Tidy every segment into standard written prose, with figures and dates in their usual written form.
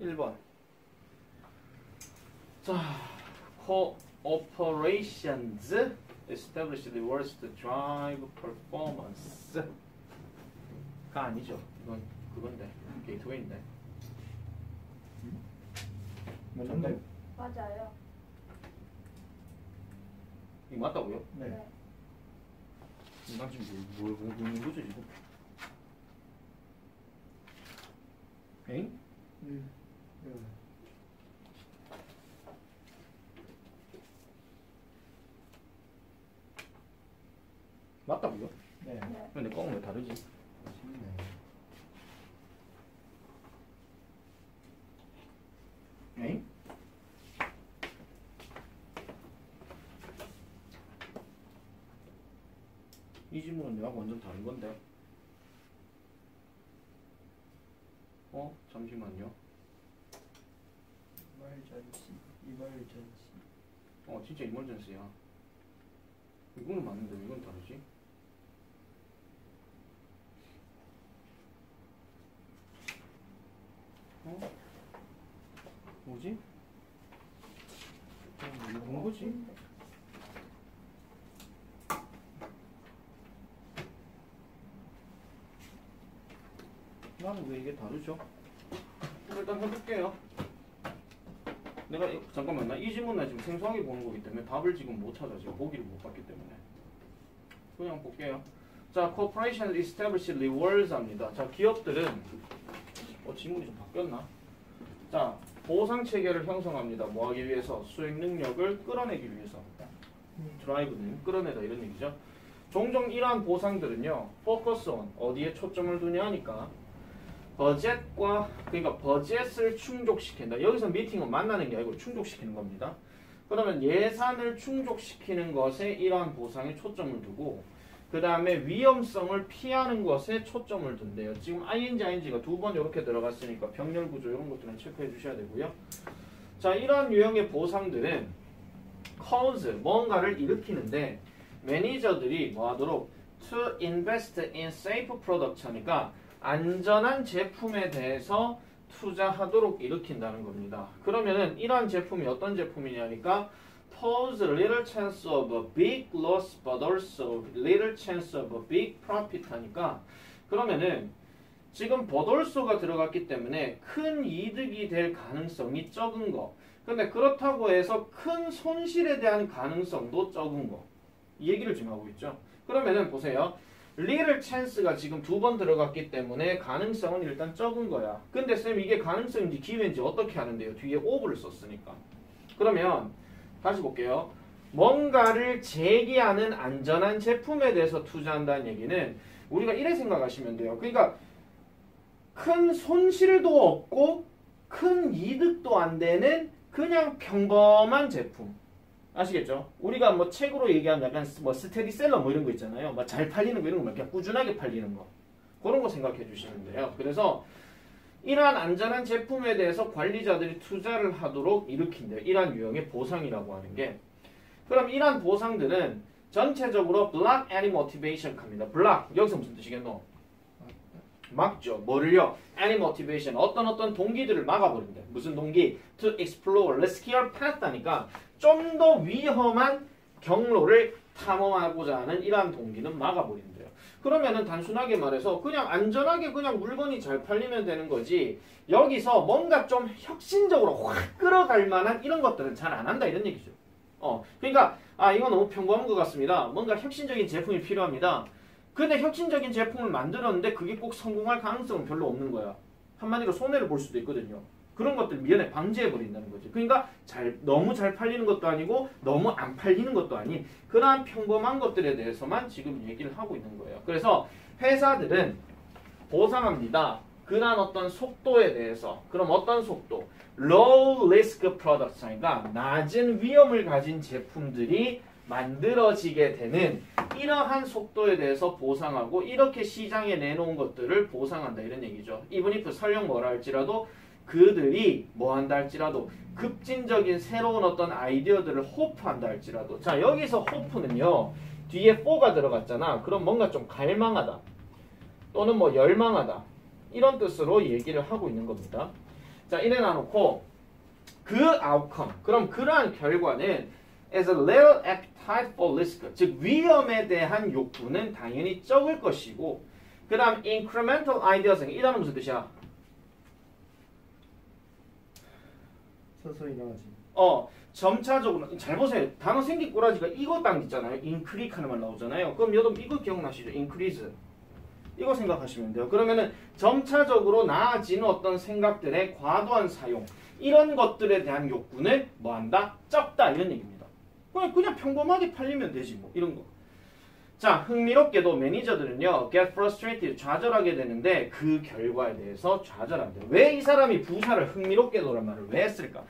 1번. 자, cooperations establish the worst drive performance. 가 아니죠. 이건 그건데. 게이트웨이인데. 맞는데? 맞아요. 이거 맞다고요? 네. 난 지금 뭘 보고 있는 거죠 지금? 엥? 맞다고요? 네. 네. 근데 꽝은 왜 다르지? 엥? 이 질문은 내가 완전 다른 건데. 잠시만요. 이멀전시. 진짜 이멀전스야. 이거는 맞는데 왜 이건 다르지? 뭐지? 뭐 본 거지? 나는 왜 이게 다르죠? 일단 해볼게요. 내가 잠깐만, 나 이 질문 나 지금 생소하게 보는 거기 때문에 답을 지금 못 찾아. 지금 보기를 못 봤기 때문에 그냥 볼게요. 자, corporation establish rewards 합니다. 자, 기업들은 지문이 좀 바뀌었나? 자, 보상 체계를 형성합니다. 뭐 하기 위해서? 수익 능력을 끌어내기 위해서. 드라이브는 끌어내다 이런 얘기죠. 종종 이러한 보상들은요, focus on 어디에 초점을 두냐 하니까 버젯과, 그러니까 버젯을 충족시킨다. 여기서 미팅은 만나는 게 아니고 충족시키는 겁니다. 그러면 예산을 충족시키는 것에 이러한 보상에 초점을 두고 그 다음에 위험성을 피하는 것에 초점을 둔대요. 지금 ing, ing가 두 번 이렇게 들어갔으니까 병렬 구조 이런 것들은 체크해 주셔야 되고요. 자, 이러한 유형의 보상들은 cause, 뭔가를 일으키는데 매니저들이 뭐 하도록 to invest in safe products 하니까 안전한 제품에 대해서 투자하도록 일으킨다는 겁니다. 그러면은 이러한 제품이 어떤 제품이냐니까 pose little chance of a big loss but also little chance of a big profit 하니까 그러면은 지금 but also가 들어갔기 때문에 큰 이득이 될 가능성이 적은 거. 근데 그렇다고 해서 큰 손실에 대한 가능성도 적은 거. 이 얘기를 지금 하고 있죠. 그러면은 보세요. little chance가 지금 두 번 들어갔기 때문에 가능성은 일단 적은 거야. 근데 쌤 이게 가능성인지 기회인지 어떻게 하는데요? 뒤에 of를 썼으니까. 그러면 다시 볼게요. 뭔가를 제기하는 안전한 제품에 대해서 투자한다는 얘기는 우리가 이래 생각하시면 돼요. 그러니까 큰 손실도 없고 큰 이득도 안 되는 그냥 평범한 제품. 아시겠죠? 우리가 뭐 책으로 얘기하면 약간 뭐 스테디셀러 뭐 이런 거 있잖아요. 막 잘 팔리는 거 이런 거 그냥 꾸준하게 팔리는 거. 그런 거 생각해 주시면 돼요. 그래서 이러한 안전한 제품에 대해서 관리자들이 투자를 하도록 일으킨대요. 이러한 유형의 보상이라고 하는 게. 그럼 이러한 보상들은 전체적으로 block any motivation 합니다. block 여기서 무슨 뜻이겠노? 막죠. 뭐를요? any motivation 어떤 동기들을 막아버린대. 무슨 동기? to explore riskier path 하니까 좀 더 위험한 경로를 탐험하고자 하는 이러한 동기는 막아버린대요. 그러면은 단순하게 말해서 그냥 안전하게 그냥 물건이 잘 팔리면 되는 거지 여기서 뭔가 좀 혁신적으로 확 끌어갈 만한 이런 것들은 잘 안 한다 이런 얘기죠. 그러니까 이거 너무 평범한 것 같습니다. 뭔가 혁신적인 제품이 필요합니다. 근데 혁신적인 제품을 만들었는데 그게 꼭 성공할 가능성은 별로 없는 거야. 한마디로 손해를 볼 수도 있거든요. 그런 것들 미연에 방지해버린다는 거지. 그러니까 너무 잘 팔리는 것도 아니고 너무 안 팔리는 것도 아닌 그러한 평범한 것들에 대해서만 지금 얘기를 하고 있는 거예요. 그래서 회사들은 보상합니다. 그러한 어떤 속도에 대해서. 그럼 어떤 속도? Low risk products 그러니까 낮은 위험을 가진 제품들이 만들어지게 되는 이러한 속도에 대해서 보상하고 이렇게 시장에 내놓은 것들을 보상한다 이런 얘기죠. even if 설령 뭐라 할지라도 그들이 뭐 한다 할지라도 급진적인 새로운 어떤 아이디어들을 호프한다 할지라도 자 여기서 호프는요 뒤에 for가 들어갔잖아. 그럼 뭔가 좀 갈망하다 또는 뭐 열망하다 이런 뜻으로 얘기를 하고 있는 겁니다. 자, 이래 놔놓고 그 outcome, 그럼 그러한 결과는 as a little appetite for risk, 즉 위험에 대한 욕구는 당연히 적을 것이고, 그 다음 incremental ideas, 이 단어 무슨 뜻이야? 서서히 나아지. 점차적으로 잘 보세요. 단어 생긴 꼬라지가 이거 딱 있잖아요. increase 하는 말 나오잖아요. 그럼 여러분 이거 기억나시죠? increase. 이거 생각하시면 돼요. 그러면은 점차적으로 나아지는 어떤 생각들의 과도한 사용, 이런 것들에 대한 욕구는 뭐한다? 적다, 이런 얘기입니다. 그냥 평범하게 팔리면 되지 뭐, 이런 거. 자, 흥미롭게도 매니저들은요, get frustrated, 좌절하게 되는데 그 결과에 대해서 좌절한대요. 왜 이 사람이 부사를 흥미롭게도란 말을 왜 했을까?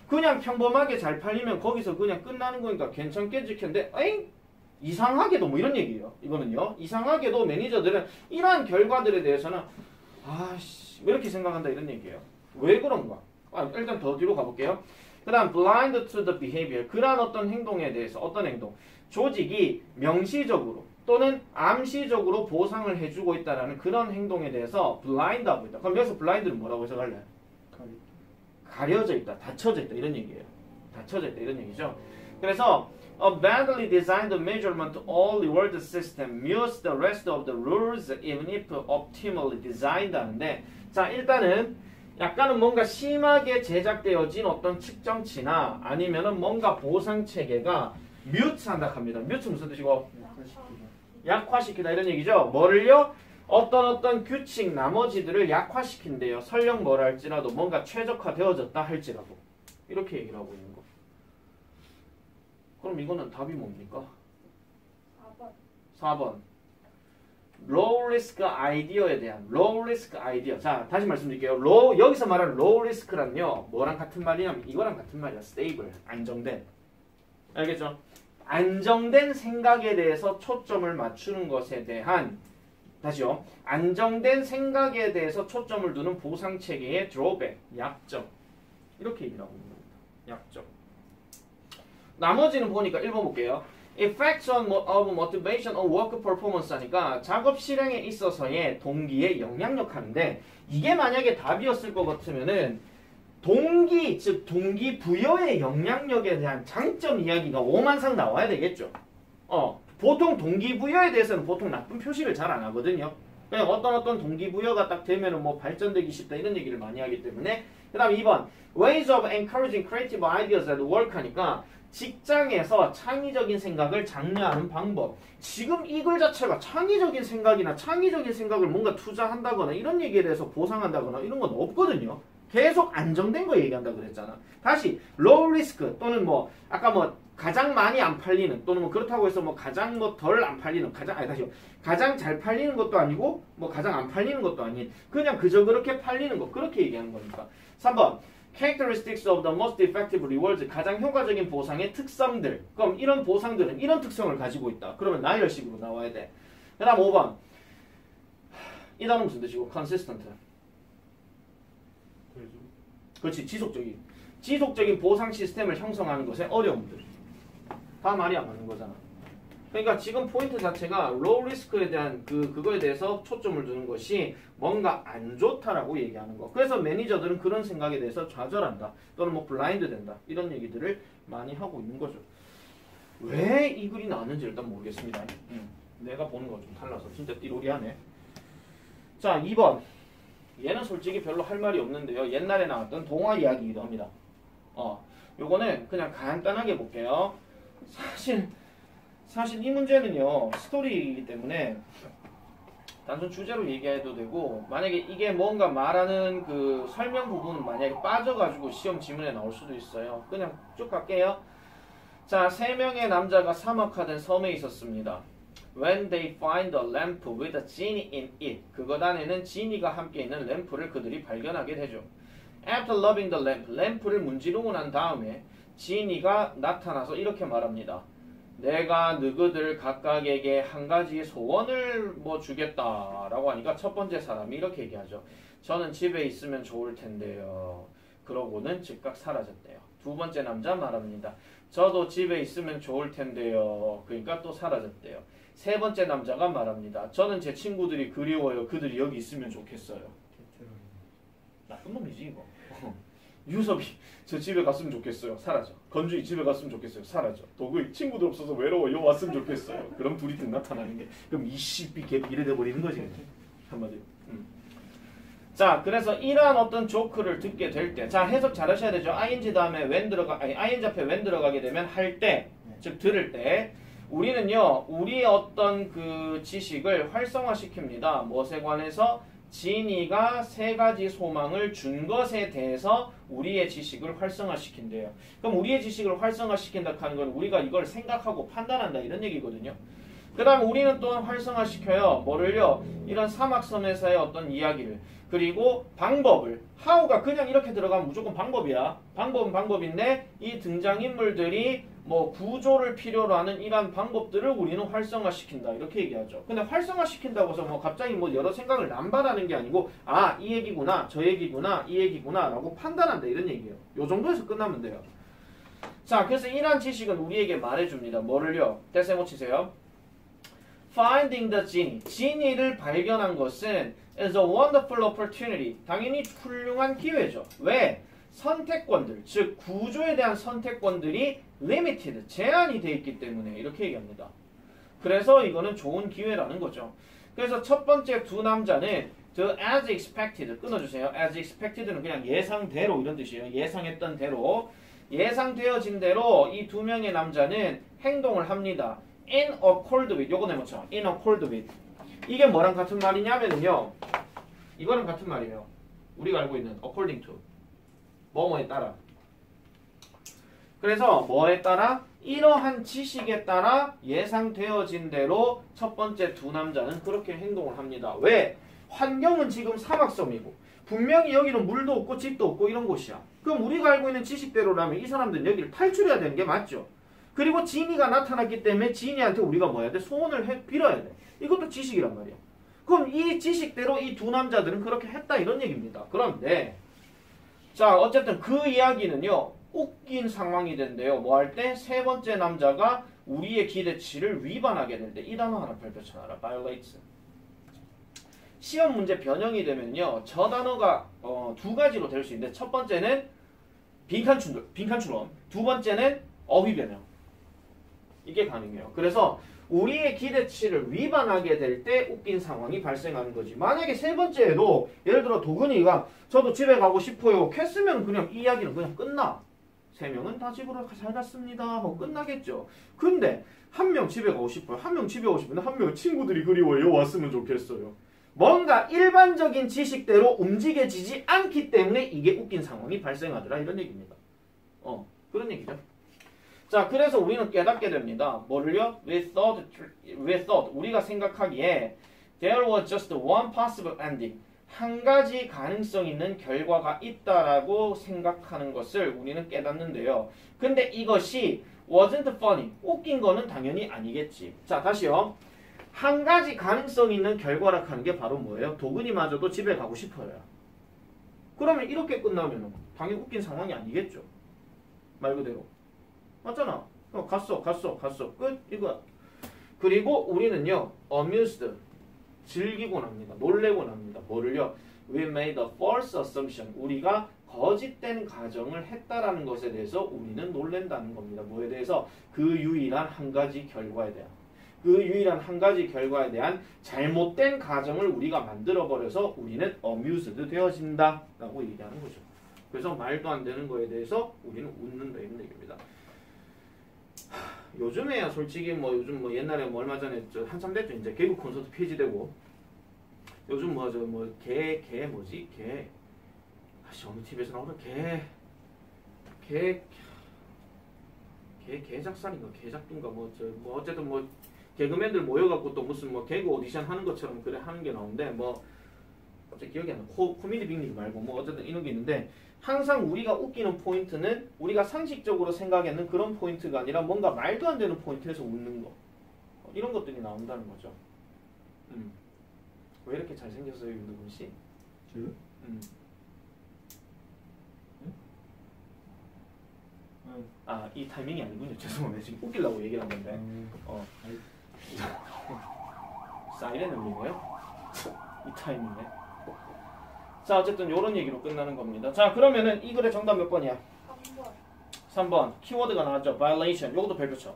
그냥 평범하게 잘 팔리면 거기서 그냥 끝나는 거니까 괜찮겠지 했는데, 에잉? 이상하게도 뭐 이런 얘기예요. 이거는요. 이상하게도 매니저들은 이러한 결과들에 대해서는 아씨 왜 이렇게 생각한다 이런 얘기예요. 왜 그런가? 일단 더 뒤로 가볼게요. 그 다음 blind to the behavior. 그러한 어떤 행동에 대해서 어떤 행동? 조직이 명시적으로 또는 암시적으로 보상을 해주고 있다라는 그런 행동에 대해서 blind하고 있다. 그럼 여기서 blind는 뭐라고 해석할래? 가려져 있다, 닫혀져 있다 이런 얘기예요. 닫혀져 있다 이런 얘기죠. 그래서 a badly designed measurement all reward system mutes the rest of the rules even if optimally designed 하는데, 자 일단은 약간은 뭔가 심하게 제작되어진 어떤 측정치나 아니면은 뭔가 보상 체계가 뮤트한다 합니다. 뮤트 무슨 뜻이고? 약화시키다 이런 얘기죠. 뭐를요? 어떤 규칙 나머지들을 약화시킨대요. 설령 뭐라 할지라도 뭔가 최적화되어졌다 할지라도 이렇게 얘기를 하고 있는 거. 그럼 이거는 답이 뭡니까? 4번. low risk idea에 대한 low risk idea. 자, 다시 말씀드릴게요. 여기서 말하는 low risk란요. 뭐랑 같은 말이냐면 이거랑 같은 말이야. stable, 안정된. 알겠죠? 안정된 생각에 대해서 초점을 맞추는 것에 대한, 다시요. 안정된 생각에 대해서 초점을 두는 보상 체계의 drawback, 약점. 이렇게 얘기를 하고 있는 겁니다. 약점. 나머지는 보니까 1번 볼게요. Effects of motivation on work performance 하니까 작업 실행에 있어서의 동기에 영향력 하는데, 이게 만약에 답이었을 것 같으면은 동기, 즉 동기부여의 영향력에 대한 장점 이야기가 5만상 나와야 되겠죠. 보통 동기부여에 대해서는 보통 나쁜 표시를 잘 안 하거든요. 그냥 어떤 동기부여가 딱 되면은 뭐 발전되기 쉽다 이런 얘기를 많이 하기 때문에. 그 다음 2번 Ways of encouraging creative ideas at work 하니까 직장에서 창의적인 생각을 장려하는 방법. 지금 이 글 자체가 창의적인 생각이나 창의적인 생각을 뭔가 투자한다거나 이런 얘기에 대해서 보상한다거나 이런 건 없거든요. 계속 안정된 거 얘기한다 그랬잖아. 다시 low risk 또는 뭐 아까 뭐 가장 많이 안 팔리는 또는 뭐 그렇다고 해서 뭐 가장 뭐 덜 안 팔리는 가장 잘 팔리는 것도 아니고 뭐 가장 안 팔리는 것도 아닌 그냥 그저 그렇게 팔리는 거 그렇게 얘기하는 거니까. 3번 characteristics of the most effective rewards. 가장 효과적인 보상의 특성들. 그럼 이런 보상들은 이런 특성을 가지고 있다. 그러면 나열식으로 나와야 돼. 그 다음 5번 이 단어 무슨 뜻이고? consistent. 그렇지. 지속적인 보상 시스템을 형성하는 것의 어려움들. 다 말이 안 맞는 거잖아. 그러니까 지금 포인트 자체가 low risk에 대한 그거에 대해서 초점을 두는 것이 뭔가 안 좋다라고 얘기하는 거. 그래서 매니저들은 그런 생각에 대해서 좌절한다. 또는 뭐 블라인드 된다. 이런 얘기들을 많이 하고 있는 거죠. 왜 이 글이 나왔는지 일단 모르겠습니다. 내가 보는 거 좀 달라서 진짜 띠로리하네. 자, 2번. 얘는 솔직히 별로 할 말이 없는데요. 옛날에 나왔던 동화 이야기이기도 합니다. 요거는 그냥 간단하게 볼게요. 사실 이 문제는요. 스토리이기 때문에 단순 주제로 얘기해도 되고, 만약에 이게 뭔가 말하는 그 설명 부분 만약에 빠져가지고 시험 지문에 나올 수도 있어요. 그냥 쭉 갈게요. 자, 3명의 남자가 사막화된 섬에 있었습니다. When they find a lamp with a genie in it. 그것 안에는 지니가 함께 있는 램프를 그들이 발견하게 되죠. After loving the lamp. 램프를 문지르고 난 다음에 지니가 나타나서 이렇게 말합니다. 내가 너희들 각각에게 한 가지 소원을 뭐 주겠다라고 하니까 첫 번째 사람이 이렇게 얘기하죠. 저는 집에 있으면 좋을 텐데요. 그러고는 즉각 사라졌대요. 두 번째 남자 말합니다. 저도 집에 있으면 좋을 텐데요. 그러니까 또 사라졌대요. 세 번째 남자가 말합니다. 저는 제 친구들이 그리워요. 그들이 여기 있으면 좋겠어요. 나쁜 놈이지 이거. 유섭이 저 집에 갔으면 좋겠어요. 사라져. 건주이 집에 갔으면 좋겠어요. 사라져. 도구이 친구들 없어서 외로워요. 왔으면 좋겠어요. 그럼 둘이 등 나타나는 게 그럼 이씨비 개 이래 돼 버리는 거지. 한마디로. 자, 그래서 이러한 어떤 조크를 듣게 될 때, 자 해석 잘 하셔야 되죠. ing 다음에 when ing 앞에 when 들어가게 되면 할 때, 즉 들을 때, 우리는요 우리의 어떤 그 지식을 활성화시킵니다. 무엇에 관해서? 진이가 세 가지 소망을 준 것에 대해서 우리의 지식을 활성화시킨대요. 그럼 우리의 지식을 활성화시킨다 하는 건 우리가 이걸 생각하고 판단한다 이런 얘기거든요. 그 다음 우리는 또한 활성화시켜요. 뭐를요? 이런 사막섬에서의 어떤 이야기를. 그리고 방법을. how가 그냥 이렇게 들어가면 무조건 방법이야. 방법은 방법인데 이 등장인물들이 뭐 구조를 필요로 하는 이러한 방법들을 우리는 활성화시킨다. 이렇게 얘기하죠. 근데 활성화시킨다고 해서 뭐 갑자기 뭐 여러 생각을 남발하는 게 아니고 아, 이 얘기구나, 저 얘기구나, 이 얘기구나 라고 판단한다. 이런 얘기예요. 요 정도에서 끝나면 돼요. 자, 그래서 이러한 지식은 우리에게 말해줍니다. 뭐를요? 떼세모 치세요. Finding the genie. 지니를 발견한 것은 is a wonderful opportunity. 당연히 훌륭한 기회죠. 왜? 선택권들, 즉 구조에 대한 선택권들이 limited, 제한이 돼 있기 때문에 이렇게 얘기합니다. 그래서 이거는 좋은 기회라는 거죠. 그래서 첫 번째 두 남자는 the as expected, 끊어주세요. as expected는 그냥 예상대로 이런 뜻이에요. 예상했던 대로. 예상되어진 대로 이 두 명의 남자는 행동을 합니다. in accord with, 요거 내놓죠. in accord with. 이게 뭐랑 같은 말이냐면요. 이거랑 같은 말이에요. 우리가 알고 있는 according to. 뭐뭐에 따라. 그래서 뭐에 따라? 이러한 지식에 따라 예상되어진 대로 첫 번째 두 남자는 그렇게 행동을 합니다. 왜? 환경은 지금 사막섬이고 분명히 여기는 물도 없고 집도 없고 이런 곳이야. 그럼 우리가 알고 있는 지식대로라면 이 사람들은 여기를 탈출해야 되는 게 맞죠. 그리고 지니가 나타났기 때문에 지니한테 우리가 뭐 해야 돼? 소원을 빌어야 돼. 이것도 지식이란 말이야. 그럼 이 지식대로 이 두 남자들은 그렇게 했다 이런 얘기입니다. 그런데 자 어쨌든 그 이야기는요. 웃긴 상황이 된대요. 뭐 할 때? 세 번째 남자가 우리의 기대치를 위반하게 될 때 이 단어 하나 발표쳐놔라. violates. 시험 문제 변형이 되면요. 저 단어가 두 가지로 될 수 있는데 첫 번째는 빈칸추럼, 두 번째는 어휘 변형. 이게 가능해요. 그래서 우리의 기대치를 위반하게 될 때 웃긴 상황이 발생하는 거지. 만약에 세 번째에도 예를 들어 도근이가 저도 집에 가고 싶어요 했으면 그냥 이 이야기는 그냥 끝나. 세 명은 다 집으로 잘 갔습니다 하고 끝나겠죠. 근데 한 명 집에 가고 싶어요. 한 명 집에 오고 싶은데 한 명은 친구들이 그리워요. 왔으면 좋겠어요. 뭔가 일반적인 지식대로 움직여지지 않기 때문에 이게 웃긴 상황이 발생하더라. 이런 얘기입니다. 그런 얘기죠. 자, 그래서 우리는 깨닫게 됩니다. 뭐를요? We thought. 우리가 생각하기에 there was just one possible ending. 한 가지 가능성 있는 결과가 있다라고 생각하는 것을 우리는 깨닫는데요. 근데 이것이 wasn't funny. 웃긴 거는 당연히 아니겠지. 자, 다시요. 한 가지 가능성 있는 결과라 하는 게 바로 뭐예요? 도근이마저도 집에 가고 싶어요. 그러면 이렇게 끝나면 당연히 웃긴 상황이 아니겠죠. 말 그대로. 맞잖아. 갔어. 끝. 이거야. 그리고 우리는요. amused. 즐기곤 합니다. 놀래곤 합니다. 뭐를요? We made a false assumption. 우리가 거짓된 가정을 했다라는 것에 대해서 우리는 놀랜다는 겁니다. 뭐에 대해서? 그 유일한 한 가지 결과에 대한. 그 유일한 한 가지 결과에 대한 잘못된 가정을 우리가 만들어버려서 우리는 amused 되어진다 라고 얘기하는 거죠. 그래서 말도 안 되는 거에 대해서 우리는 웃는다 이런 얘기입니다. 요즘에야 솔직히 뭐 요즘 뭐 옛날에 뭐 얼마 전에 저 한참 됐죠. 이제 개그 콘서트 폐지되고 요즘 뭐 저 뭐 개 뭐지? 어느 TV에서 나오는 개작살인가 개작두인가 뭐 어쨌든 뭐 개그맨들 모여갖고 또 무슨 뭐 개그 오디션 하는 것처럼 그래 하는 게 나오는데 뭐 갑자기 기억이 안 나. 코미디 빅리그 말고 뭐 어쨌든 이런 게 있는데 항상 우리가 웃기는 포인트는 우리가 상식적으로 생각하는 그런 포인트가 아니라 뭔가 말도 안 되는 포인트에서 웃는 거 이런 것들이 나온다는 거죠. 왜 이렇게 잘생겼어요 윤두근 씨? 지금? 이 타이밍이 아니군요. 죄송합니다. 지금 웃기려고 얘기를 한 건데. 사이렌 울리네요. 이 타이밍에. 자, 어쨌든 요런 얘기로 끝나는 겁니다. 자, 그러면은 이 글의 정답 몇 번이야? 3번. 키워드가 나왔죠. violation. 요것도 별표 쳐.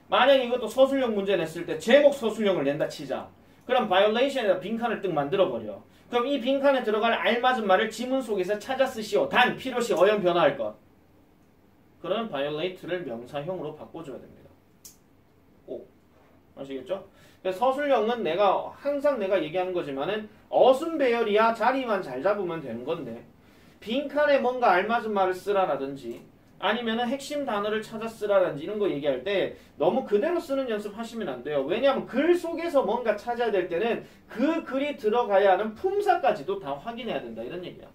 만약 이것도 서술형 문제 냈을 때 제목 서술형을 낸다 치자. 그럼 violation에다 빈칸을 뜩 만들어버려. 그럼 이 빈칸에 들어갈 알맞은 말을 지문 속에서 찾아 쓰시오. 단 필요시 어연 변화할 것. 그러면 violate를 명사형으로 바꿔줘야 됩니다. 꼭 아시겠죠? 그래서 서술형은 항상 내가 얘기하는 거지만은 어순 배열이야 자리만 잘 잡으면 되는 건데 빈칸에 뭔가 알맞은 말을 쓰라라든지 아니면은 핵심 단어를 찾아 쓰라든지 이런 거 얘기할 때 너무 그대로 쓰는 연습 하시면 안 돼요. 왜냐하면 글 속에서 뭔가 찾아야 될 때는 그 글이 들어가야 하는 품사까지도 다 확인해야 된다 이런 얘기야.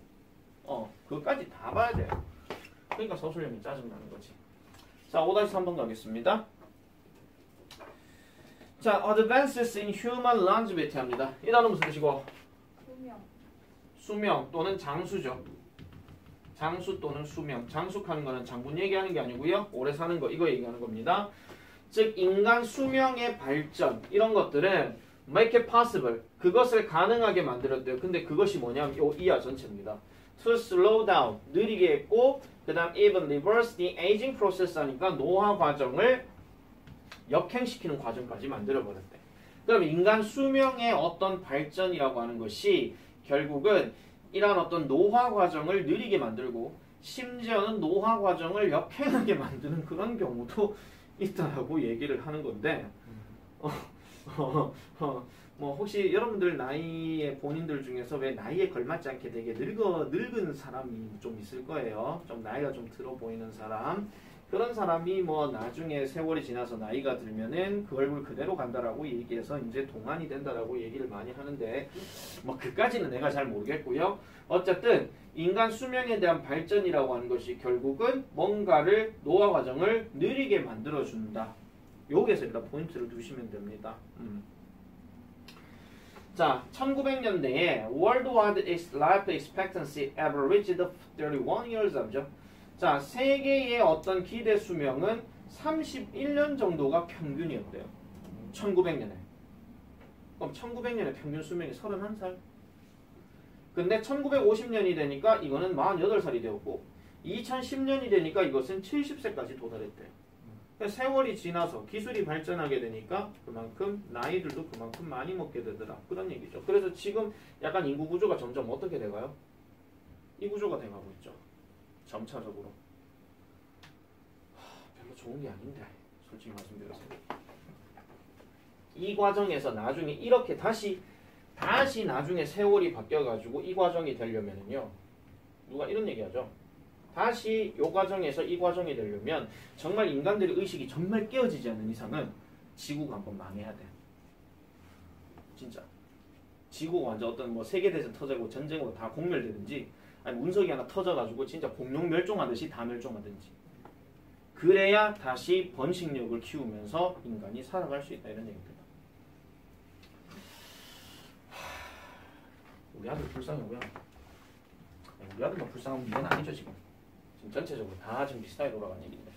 그것까지 다 봐야 돼요. 그러니까 서술형이 짜증나는 거지. 자, 5-3번 가겠습니다. 자, advances in human longevity 합니다. 이 단어 무슨 뜻이고? 수명 또는 장수죠. 장수 또는 수명. 장수하는 거는 장군 얘기하는 게 아니고요. 오래 사는 거 이거 얘기하는 겁니다. 즉 인간 수명의 발전 이런 것들은 make it possible 그것을 가능하게 만들었대요. 근데 그것이 뭐냐면 요 이하 전체입니다. to slow down 느리게 했고 그 다음 even reverse the aging process 하니까 노화 과정을 역행시키는 과정까지 만들어버렸대. 그럼 인간 수명의 어떤 발전이라고 하는 것이 결국은 이러한 어떤 노화 과정을 느리게 만들고 심지어는 노화 과정을 역행하게 만드는 그런 경우도 있다라고 얘기를 하는 건데 뭐 혹시 여러분들 나이에 본인들 중에서 왜 나이에 걸맞지 않게 되게 늙은 사람이 좀 있을 거예요. 좀 나이가 좀 들어 보이는 사람. 그런 사람이 뭐 나중에 세월이 지나서 나이가 들면은 그 얼굴 그대로 간다라고 얘기해서 이제 동안이 된다라고 얘기를 많이 하는데 뭐 그까지는 내가 잘 모르겠고요. 어쨌든 인간 수명에 대한 발전이라고 하는 것이 결국은 뭔가를 노화 과정을 느리게 만들어준다. 여기에서 일단 포인트를 두시면 됩니다. 자, 1900년대에 Worldwide Life Expectancy averaged 31 years 죠. 자, 세계의 어떤 기대 수명은 31년 정도가 평균이었대요. 1900년에. 그럼 1900년에 평균 수명이 31살? 근데 1950년이 되니까 이거는 48살이 되었고 2010년이 되니까 이것은 70세까지 도달했대요. 그러니까 세월이 지나서 기술이 발전하게 되니까 그만큼 나이들도 그만큼 많이 먹게 되더라. 그런 얘기죠. 그래서 지금 약간 인구 구조가 점점 어떻게 돼가요? 이 구조가 돼가고 있죠. 점차적으로. 별로 좋은 게 아닌데 솔직히 말씀드려서 이 과정에서 나중에 이렇게 다시 나중에 세월이 바뀌어가지고 이 과정이 되려면요 누가 이런 얘기하죠. 다시 이 과정에서 이 과정이 되려면 정말 인간들의 의식이 정말 깨어지지 않는 이상은 지구가 한번 망해야 돼. 진짜 지구가 완전 어떤 뭐 세계대전 터지고 전쟁으로 다 공멸되든지 아니 운석이 하나 터져가지고 진짜 공룡 멸종하듯이 다 멸종하든지 그래야 다시 번식력을 키우면서 인간이 살아갈 수 있다 이런 얘기입니다. 우리 아들 불쌍하고요. 우리 아들만 불쌍한 문제는 아니죠 지금 전체적으로 다 지금 비슷하게 돌아가는 얘기인데.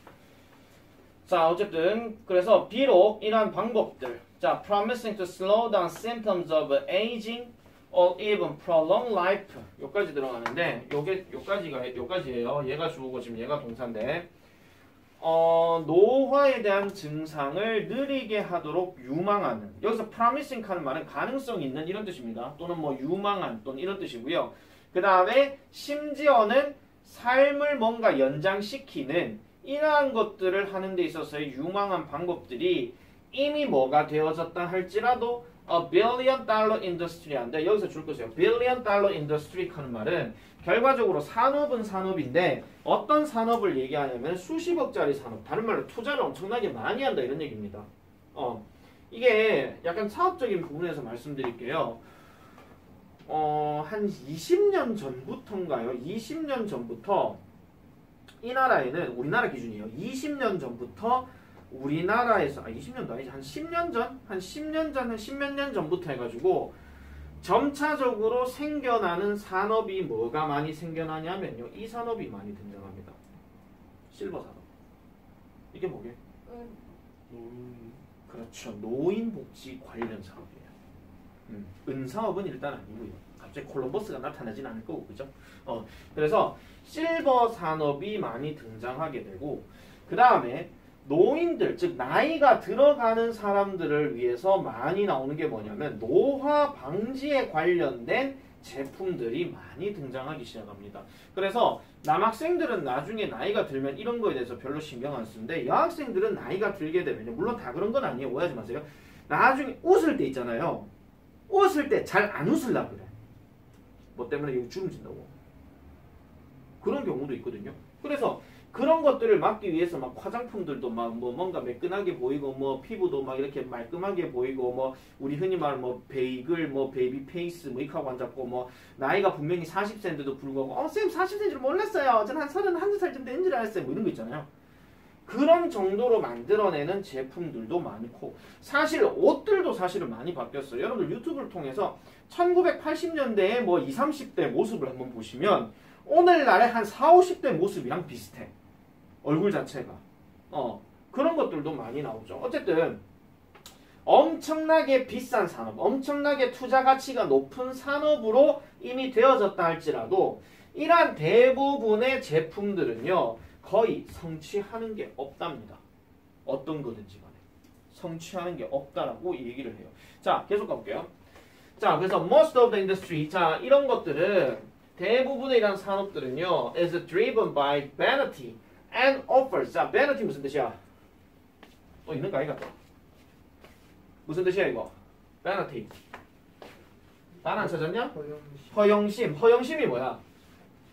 자, 어쨌든 그래서 비록 이러한 방법들 자, promising to slow down symptoms of aging or even prolong life 요까지 들어가는데 요까지예요. 얘가 주어고 지금 얘가 동사인데 노화에 대한 증상을 느리게 하도록 유망하는 여기서 promising 하는 말은 가능성 있는 이런 뜻입니다. 또는 뭐 유망한 또는 이런 뜻이고요. 그 다음에 심지어는 삶을 뭔가 연장시키는 이러한 것들을 하는 데 있어서의 유망한 방법들이 이미 뭐가 되어졌다 할지라도 a billion dollar industry인데 여기서 줄 것이에요. billion dollar industry 하는 말은 결과적으로 산업은 산업인데 어떤 산업을 얘기하냐면 수십억짜리 산업 다른 말로 투자를 엄청나게 많이 한다 이런 얘기입니다. 이게 약간 사업적인 부분에서 말씀드릴게요. 한 20년 전부터인가요? 20년 전부터 이 나라에는 우리나라 기준이에요. 20년 전부터 우리나라에서 20년도 아니지 한 10년 전? 한 10년 전, 한 10몇 년 전부터 해가지고 점차적으로 생겨나는 산업이 뭐가 많이 생겨나냐면요. 이 산업이 많이 등장합니다. 실버 산업. 이게 뭐게? 그렇죠. 노인복지 관련 사업이에요. 은사업은 일단 아니고요. 갑자기 콜럼버스가 나타나진 않을 거고, 그죠? 그래서 실버 산업이 많이 등장하게 되고, 그 다음에 노인들, 즉 나이가 들어가는 사람들을 위해서 많이 나오는 게 뭐냐면 노화 방지에 관련된 제품들이 많이 등장하기 시작합니다. 그래서 남학생들은 나중에 나이가 들면 이런 거에 대해서 별로 신경 안 쓰는데 여학생들은 나이가 들게 되면, 물론 다 그런 건 아니에요. 오해하지 마세요. 나중에 웃을 때 있잖아요. 웃을 때 잘 안 웃으려고 그래. 뭐 때문에 여기 주름 진다고. 그런 경우도 있거든요. 그래서 그런 것들을 막기 위해서 막 화장품들도 막 뭐 뭔가 매끈하게 보이고 뭐 피부도 막 이렇게 말끔하게 보이고 뭐 우리 흔히 말하는 뭐 베이글 뭐 베이비 페이스 뭐 이렇게 하고 앉았고 뭐 나이가 분명히 40세인데도 불구하고 쌤 40세인 줄 몰랐어요. 저는 한 31살쯤 된 줄 알았어요. 뭐 이런 거 있잖아요. 그런 정도로 만들어내는 제품들도 많고 사실 옷들도 사실은 많이 바뀌었어요. 여러분들 유튜브를 통해서 1980년대에 뭐 20, 30대 모습을 한번 보시면 오늘날의 한 40, 50대 모습이랑 비슷해. 얼굴 자체가. 그런 것들도 많이 나오죠. 어쨌든 엄청나게 비싼 산업, 엄청나게 투자 가치가 높은 산업으로 이미 되어졌다 할지라도 이러한 대부분의 제품들은요. 거의 성취하는 게 없답니다. 어떤 거든지 간에. 성취하는 게 없다라고 얘기를 해요. 자, 계속 가볼게요. 자, 그래서 most of the industry. 자, 이런 것들은 대부분의 이런 산업들은요. is driven by vanity and offers. 자, vanity 무슨 뜻이야? 또 있는 거 아이가? 무슨 뜻이야 이거? vanity. 단 안 찾았냐? 허영심. 허영심이 뭐야?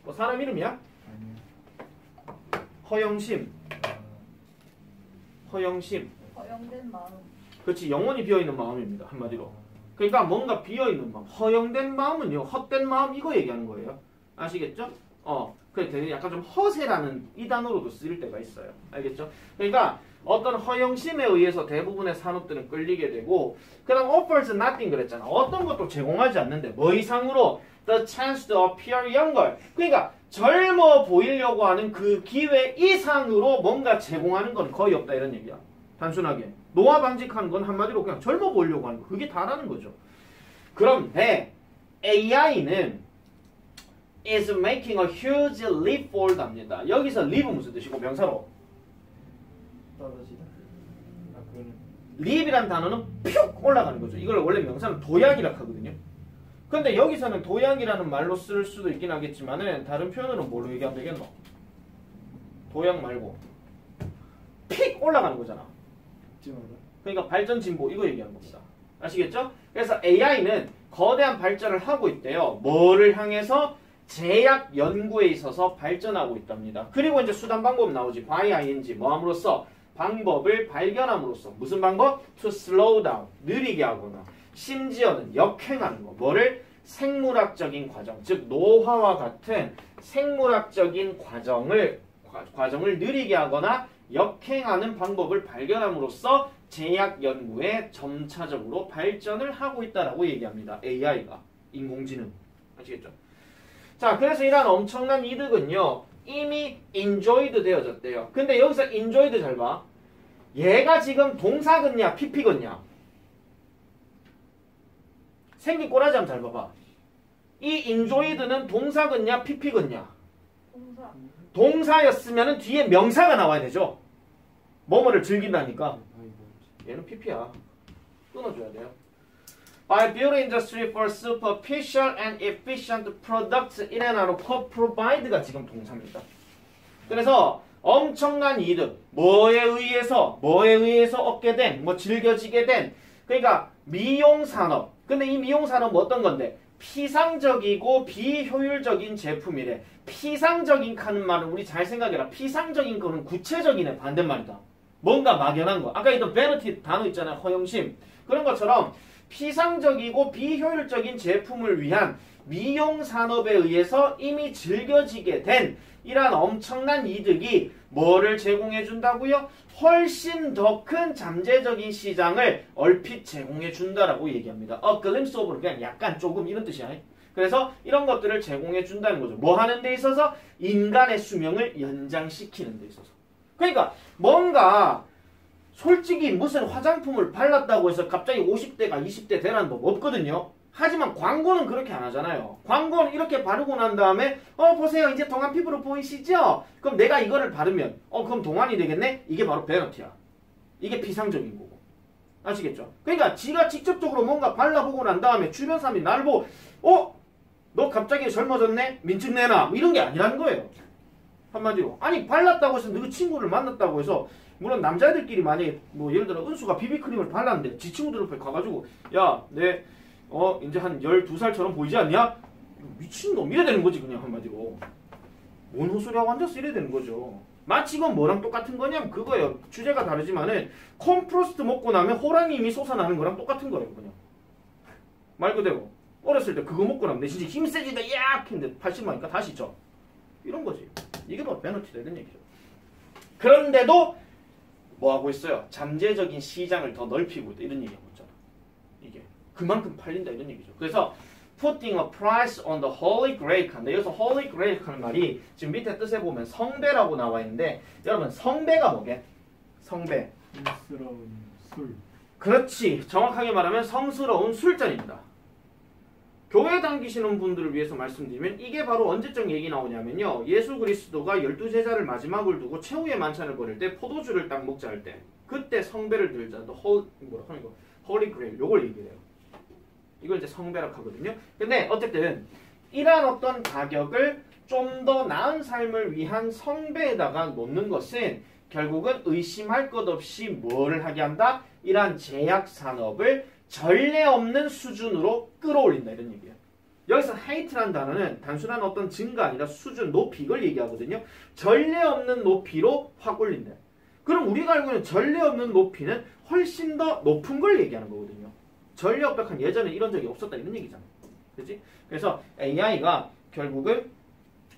뭐 사람 이름이야? 허영심. 허영심. 허영된 마음. 그렇지. 영혼이 비어있는 마음입니다. 한마디로. 그러니까 뭔가 비어있는 마음. 허영된 마음은요. 헛된 마음 이거 얘기하는 거예요. 아시겠죠? 그래 약간 좀 허세라는 이 단어로도 쓰일 때가 있어요. 알겠죠? 그러니까 어떤 허영심에 의해서 대부분의 산업들은 끌리게 되고 그 다음 offers nothing 그랬잖아. 어떤 것도 제공하지 않는데 뭐 이상으로 the chance to appear younger. 그러니까 젊어 보이려고 하는 그 기회 이상으로 뭔가 제공하는 건 거의 없다 이런 얘기야. 단순하게. 노화 방직하는 건 한마디로 그냥 젊어 보이려고 하는 거. 그게 다라는 거죠. 그런데 AI는 is making a huge leap forward 합니다. 여기서 leap은 무슨 뜻이고 명사로? 떨어지다. 그거는 leap이란 단어는 푹 올라가는 거죠. 이걸 원래 명사는 도약이라고 하거든요. 근데 여기서는 도약이라는 말로 쓸 수도 있긴 하겠지만은 다른 표현으로 뭘로 얘기하면 되겠노? 도약 말고 픽 올라가는 거잖아. 그러니까 발전 진보 이거 얘기하는 겁니다. 아시겠죠? 그래서 AI는 거대한 발전을 하고 있대요. 뭐를 향해서? 제약 연구에 있어서 발전하고 있답니다. 그리고 이제 수단 방법 나오지. by ing 뭐 함으로써? 방법을 발견함으로써. 무슨 방법? to slow down 느리게 하거나 심지어는 역행하는 거. 뭐를? 생물학적인 과정. 즉 노화와 같은 생물학적인 과정을 느리게 하거나 역행하는 방법을 발견함으로써 제약 연구에 점차적으로 발전을 하고 있다라고 얘기합니다. AI가. 인공지능. 아시겠죠? 자, 그래서 이러한 엄청난 이득은요. 이미 enjoyed 되어졌대요. 근데 여기서 enjoyed 잘 봐. 얘가 지금 동사겠냐 PP겠냐? 생긴 꼬라지 한번 잘 봐봐. 이 enjoyed는 동사겠냐 PP겠냐? 동사. 동사였으면 뒤에 명사가 나와야 되죠. 뭐뭐를 즐긴다니까. 얘는 PP야. 끊어줘야 돼요. By building industry for superficial and efficient products in and out of provide가 지금 동사입니다. 그래서 엄청난 이득, 뭐에 의해서 얻게 된, 뭐 즐겨지게 된, 그러니까 미용산업. 근데 이 미용산업은 어떤 건데? 피상적이고 비효율적인 제품이래. 피상적인 하는 말은 우리 잘 생각해라. 피상적인 거는 구체적인의 반대말이다. 뭔가 막연한 거. 아까 있던 vanity 단어 있잖아요. 허영심. 그런 것처럼 피상적이고 비효율적인 제품을 위한 미용산업에 의해서 이미 즐겨지게 된 이러한 엄청난 이득이 뭐를 제공해 준다고요? 훨씬 더 큰 잠재적인 시장을 얼핏 제공해 준다라고 얘기합니다. A glimpse of 그냥 약간 조금 이런 뜻이야. 그래서 이런 것들을 제공해 준다는 거죠. 뭐 하는 데 있어서? 인간의 수명을 연장시키는 데 있어서. 그러니까 뭔가 솔직히 무슨 화장품을 발랐다고 해서 갑자기 50대가 20대 되라는 법 없거든요. 하지만 광고는 그렇게 안 하잖아요. 광고는 이렇게 바르고 난 다음에 보세요. 이제 동안 피부로 보이시죠? 그럼 내가 이거를 바르면 그럼 동안이 되겠네? 이게 바로 베너티야. 이게 비상적인 거고. 아시겠죠? 그러니까 지가 직접적으로 뭔가 발라보고 난 다음에 주변 사람이 나를 보고 너 갑자기 젊어졌네? 민증 내놔. 뭐 이런 게 아니라는 거예요. 한마디로. 아니 발랐다고 해서 너 친구를 만났다고 해서 물론 남자애들끼리 만약에 뭐 예를 들어 은수가 비비크림을 발랐는데 지 친구들 옆에 가가지고 야 내 이제 한 12살처럼 보이지 않냐? 미친놈 이래 되는 거지 그냥 한마디로. 뭔 헛소리하고 앉았어 이래 되는 거죠. 마치 이건 뭐랑 똑같은 거냐면 그거예요. 주제가 다르지만은 콤프로스트 먹고 나면 호랑이 이미 솟아나는 거랑 똑같은 거예요 그냥. 말 그대로 어렸을 때 그거 먹고 나면 내 진짜 힘 세지다 야 했는데 80만이니까 다시 쪄. 이런 거지. 이게 뭐 베너티다 이런 얘기죠. 그런데도 뭐 하고 있어요? 잠재적인 시장을 더 넓히고 있다 이런 얘기하고 있잖아. 이게 그만큼 팔린다 이런 얘기죠. 그래서 putting a price on the holy grail 한다. 여기서 holy grail 하는 말이 지금 밑에 뜻에 보면 성배라고 나와 있는데 여러분 성배가 뭐게? 성배. 성스러운 술. 그렇지. 정확하게 말하면 성스러운 술잔입니다. 교회 다니시는 분들을 위해서 말씀드리면 이게 바로 언제적 얘기 나오냐면요. 예수 그리스도가 12제자를 마지막을 두고 최후의 만찬을 벌일 때 포도주를 딱 먹자 할 때 그때 성배를 들자. holy grail 요걸 얘기해요. 이걸 이제 성배라고 하거든요. 근데 어쨌든 이러한 어떤 가격을 좀 더 나은 삶을 위한 성배에다가 놓는 것은 결국은 의심할 것 없이 뭐를 하게 한다? 이러한 제약 산업을 전례 없는 수준으로 끌어올린다 이런 얘기예요. 여기서 하이트라는 단어는 단순한 어떤 증가 아니라 수준, 높이 이걸 얘기하거든요. 전례 없는 높이로 확 올린다. 그럼 우리가 알고 있는 전례 없는 높이는 훨씬 더 높은 걸 얘기하는 거거든요. 전례 없다한 예전에 이런 적이 없었다 이런 얘기잖아요. 그렇지? 그래서 AI가 결국은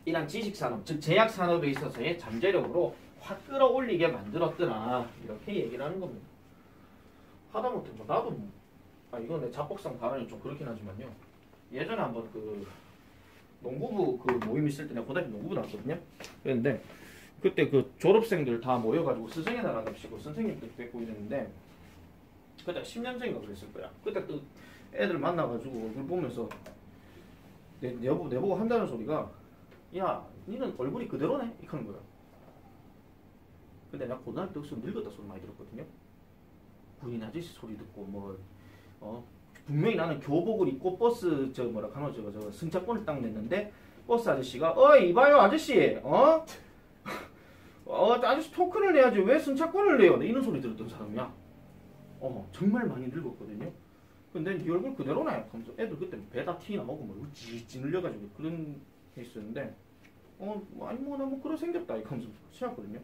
이런 지식산업, 즉 제약산업에 있어서의 잠재력으로 확 끌어올리게 만들었더라 이렇게 얘기를 하는 겁니다. 하다못해 뭐 나도 이건 내 자뻑상 발언이 좀 그렇긴 하지만요. 예전에 한번 그 농구부 그 모임 있을 때 내가 고등학교 농구부 나왔거든요. 그랬는데 그때 그 졸업생들 다 모여가지고 스승의 날 한답시고 선생님들 뵙고 이랬는데 그때 10년 전인가 그랬을 거야. 그때 또 애들 만나가지고 얼굴 보면서 내보고 한다는 소리가 야 니는 얼굴이 그대로네? 이렇게 하는 거야. 근데 내가 고등학교 때부터 늙었다 소리 많이 들었거든요. 군인 아저씨 소리 듣고 분명히 나는 교복을 입고 버스 저거 승차권을 딱 냈는데 버스 아저씨가 이봐요 아저씨 아저씨 토큰을 내야지 왜 승차권을 내요? 이런 소리 들었던 사람이야. 정말 많이 늙었거든요. 근데 네 얼굴 그대로네 하면서 애들 그때 배다 튀나 오고 뭐 찌 늘려가지고 그런 게 있었는데 나 뭐 그런 생겼다 이렇게 하면서 치웠거든요.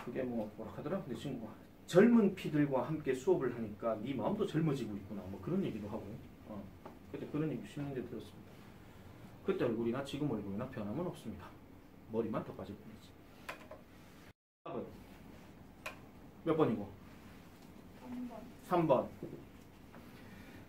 그게 뭐라 하더라? 내 친구가 젊은 피들과 함께 수업을 하니까 네 마음도 젊어지고 있구나 뭐 그런 얘기도 하고 그때 그런 얘기 10년대 들었습니다. 그때 얼굴이나 지금 얼굴이나 변함은 없습니다. 머리만 더 빠질 뿐이지. 4번 몇 번이고? 3번.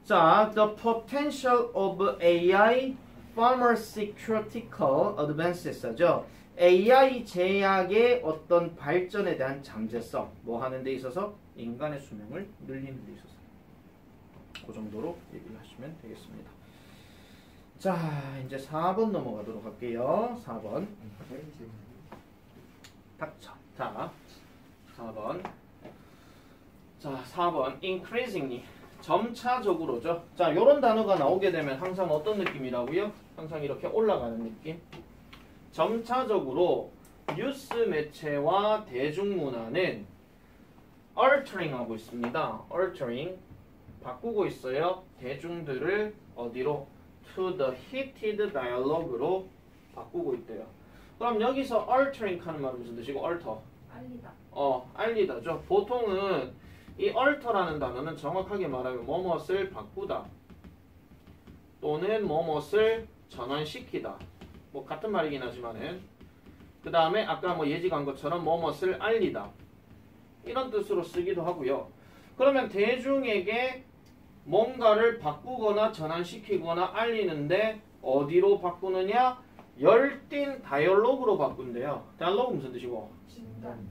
자, the potential of AI pharmaceutical advances 하죠. AI 제약의 어떤 발전에 대한 잠재성, 뭐 하는 데 있어서 인간의 수명을 늘리는 데 있어서 그 정도로 얘기를 하시면 되겠습니다. 자, 이제 4번 넘어가도록 할게요. 4번. 닥쳐. 자, 4번. 자, 4번. increasingly. 점차적으로죠. 자, 요런 단어가 나오게 되면 항상 어떤 느낌이라고요? 항상 이렇게 올라가는 느낌. 점차적으로 뉴스 매체와 대중문화는 altering 하고 있습니다. altering 바꾸고 있어요. 대중들을 어디로? to the heated dialogue로 바꾸고 있대요. 그럼 여기서 altering 하는 말은 무슨 뜻이고 alter? 알리다. 알리다죠. 보통은 이 alter라는 단어는 정확하게 말하면 뭐뭇을 바꾸다 또는 뭐뭇을 전환시키다. 뭐 같은 말이긴 하지만은 그 다음에 아까 뭐 예지간 것처럼 뭐뭇을 알리다 이런 뜻으로 쓰기도 하고요. 그러면 대중에게 뭔가를 바꾸거나 전환시키거나 알리는데 어디로 바꾸느냐? 열띤 다이얼로그로 바꾼대요. 다이얼로그 무슨 뜻이고? 진단.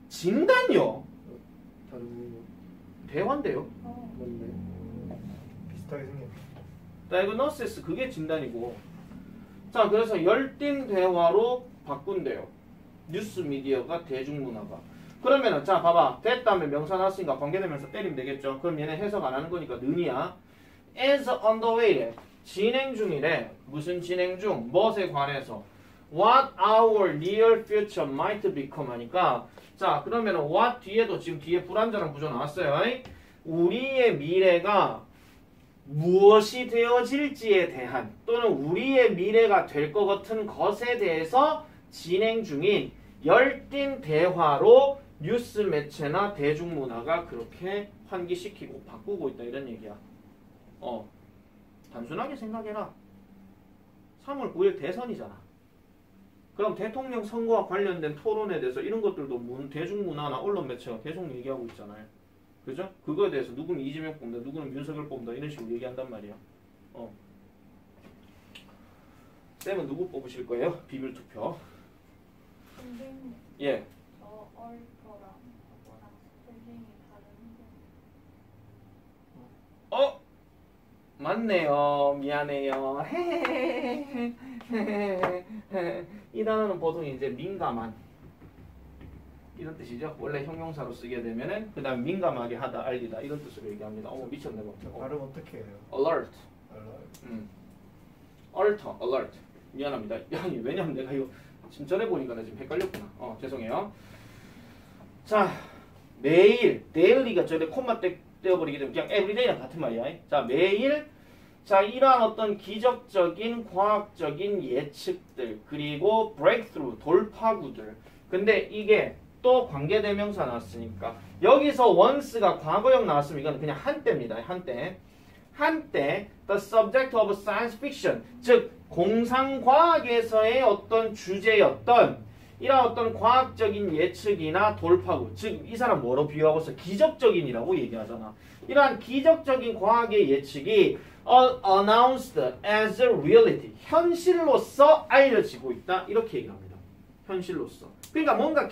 진단요? 다루고 대화인데요. 맞네. 비슷하게 생겼네. diagnosis 그게 진단이고. 자, 그래서 열띤 대화로 바꾼대요. 뉴스 미디어가 대중문화가. 그러면은 자 봐봐. 됐다며 명사 나왔으니까 관계대명사 때리면 되겠죠. 그럼 얘네 해석 안 하는 거니까 는이야. is on the way. 진행 중이래. 무슨 진행 중? 무엇에 관해서? What our near future might become 하니까 자 그러면은 what 뒤에도 지금 뒤에 불완전한 구조 나왔어요. 우리의 미래가 무엇이 되어질지에 대한 또는 우리의 미래가 될 것 같은 것에 대해서 진행 중인 열띤 대화로 뉴스 매체나 대중문화가 그렇게 환기시키고 바꾸고 있다 이런 얘기야. 단순하게 생각해라. 3월 9일 대선이잖아. 그럼 대통령 선거와 관련된 토론에 대해서 이런 것들도 대중문화나 언론 매체가 계속 얘기하고 있잖아요. 그죠? 그거에 대해서 누구는 이재명 뽑는다, 누구는 윤석열 뽑는다 이런 식으로 얘기한단 말이야. 쌤은 누구 뽑으실 거예요? 비밀 투표. 선생님, 예. 저 얼터랑 그거랑 스펠링이 다른데. 맞네요. 미안해요. 이 단어는 보통 이제 민감한 이런 뜻이죠. 원래 형용사로 쓰게 되면은 그 다음에 민감하게 하다, 알리다 이런 뜻으로 얘기합니다. 미쳤네. 발음 어떻게 해요? alert. 알아요. alert. 미안합니다. 아니, 왜냐면 내가 이거 지금 전에 보니까 나 지금 헷갈렸구나. 죄송해요. 자, 매일, daily가 저기 콤마 떼어버리게 되면 그냥 everyday랑 같은 말이야. 자, 매일 자, 이러한 어떤 기적적인 과학적인 예측들 그리고 breakthrough, 돌파구들. 근데 이게 또 관계대명사 나왔으니까 여기서 once가 과거형 나왔으면 이건 그냥 한때입니다. 한때 the subject of science fiction 즉 공상과학에서의 어떤 주제였던 이런 어떤 과학적인 예측이나 돌파구 즉 이 사람 뭐로 비유하고 있어? 기적적인이라고 얘기하잖아. 이러한 기적적인 과학의 예측이 announced as a reality 현실로서 알려지고 있다 이렇게 얘기합니다. 현실로서. 그러니까 뭔가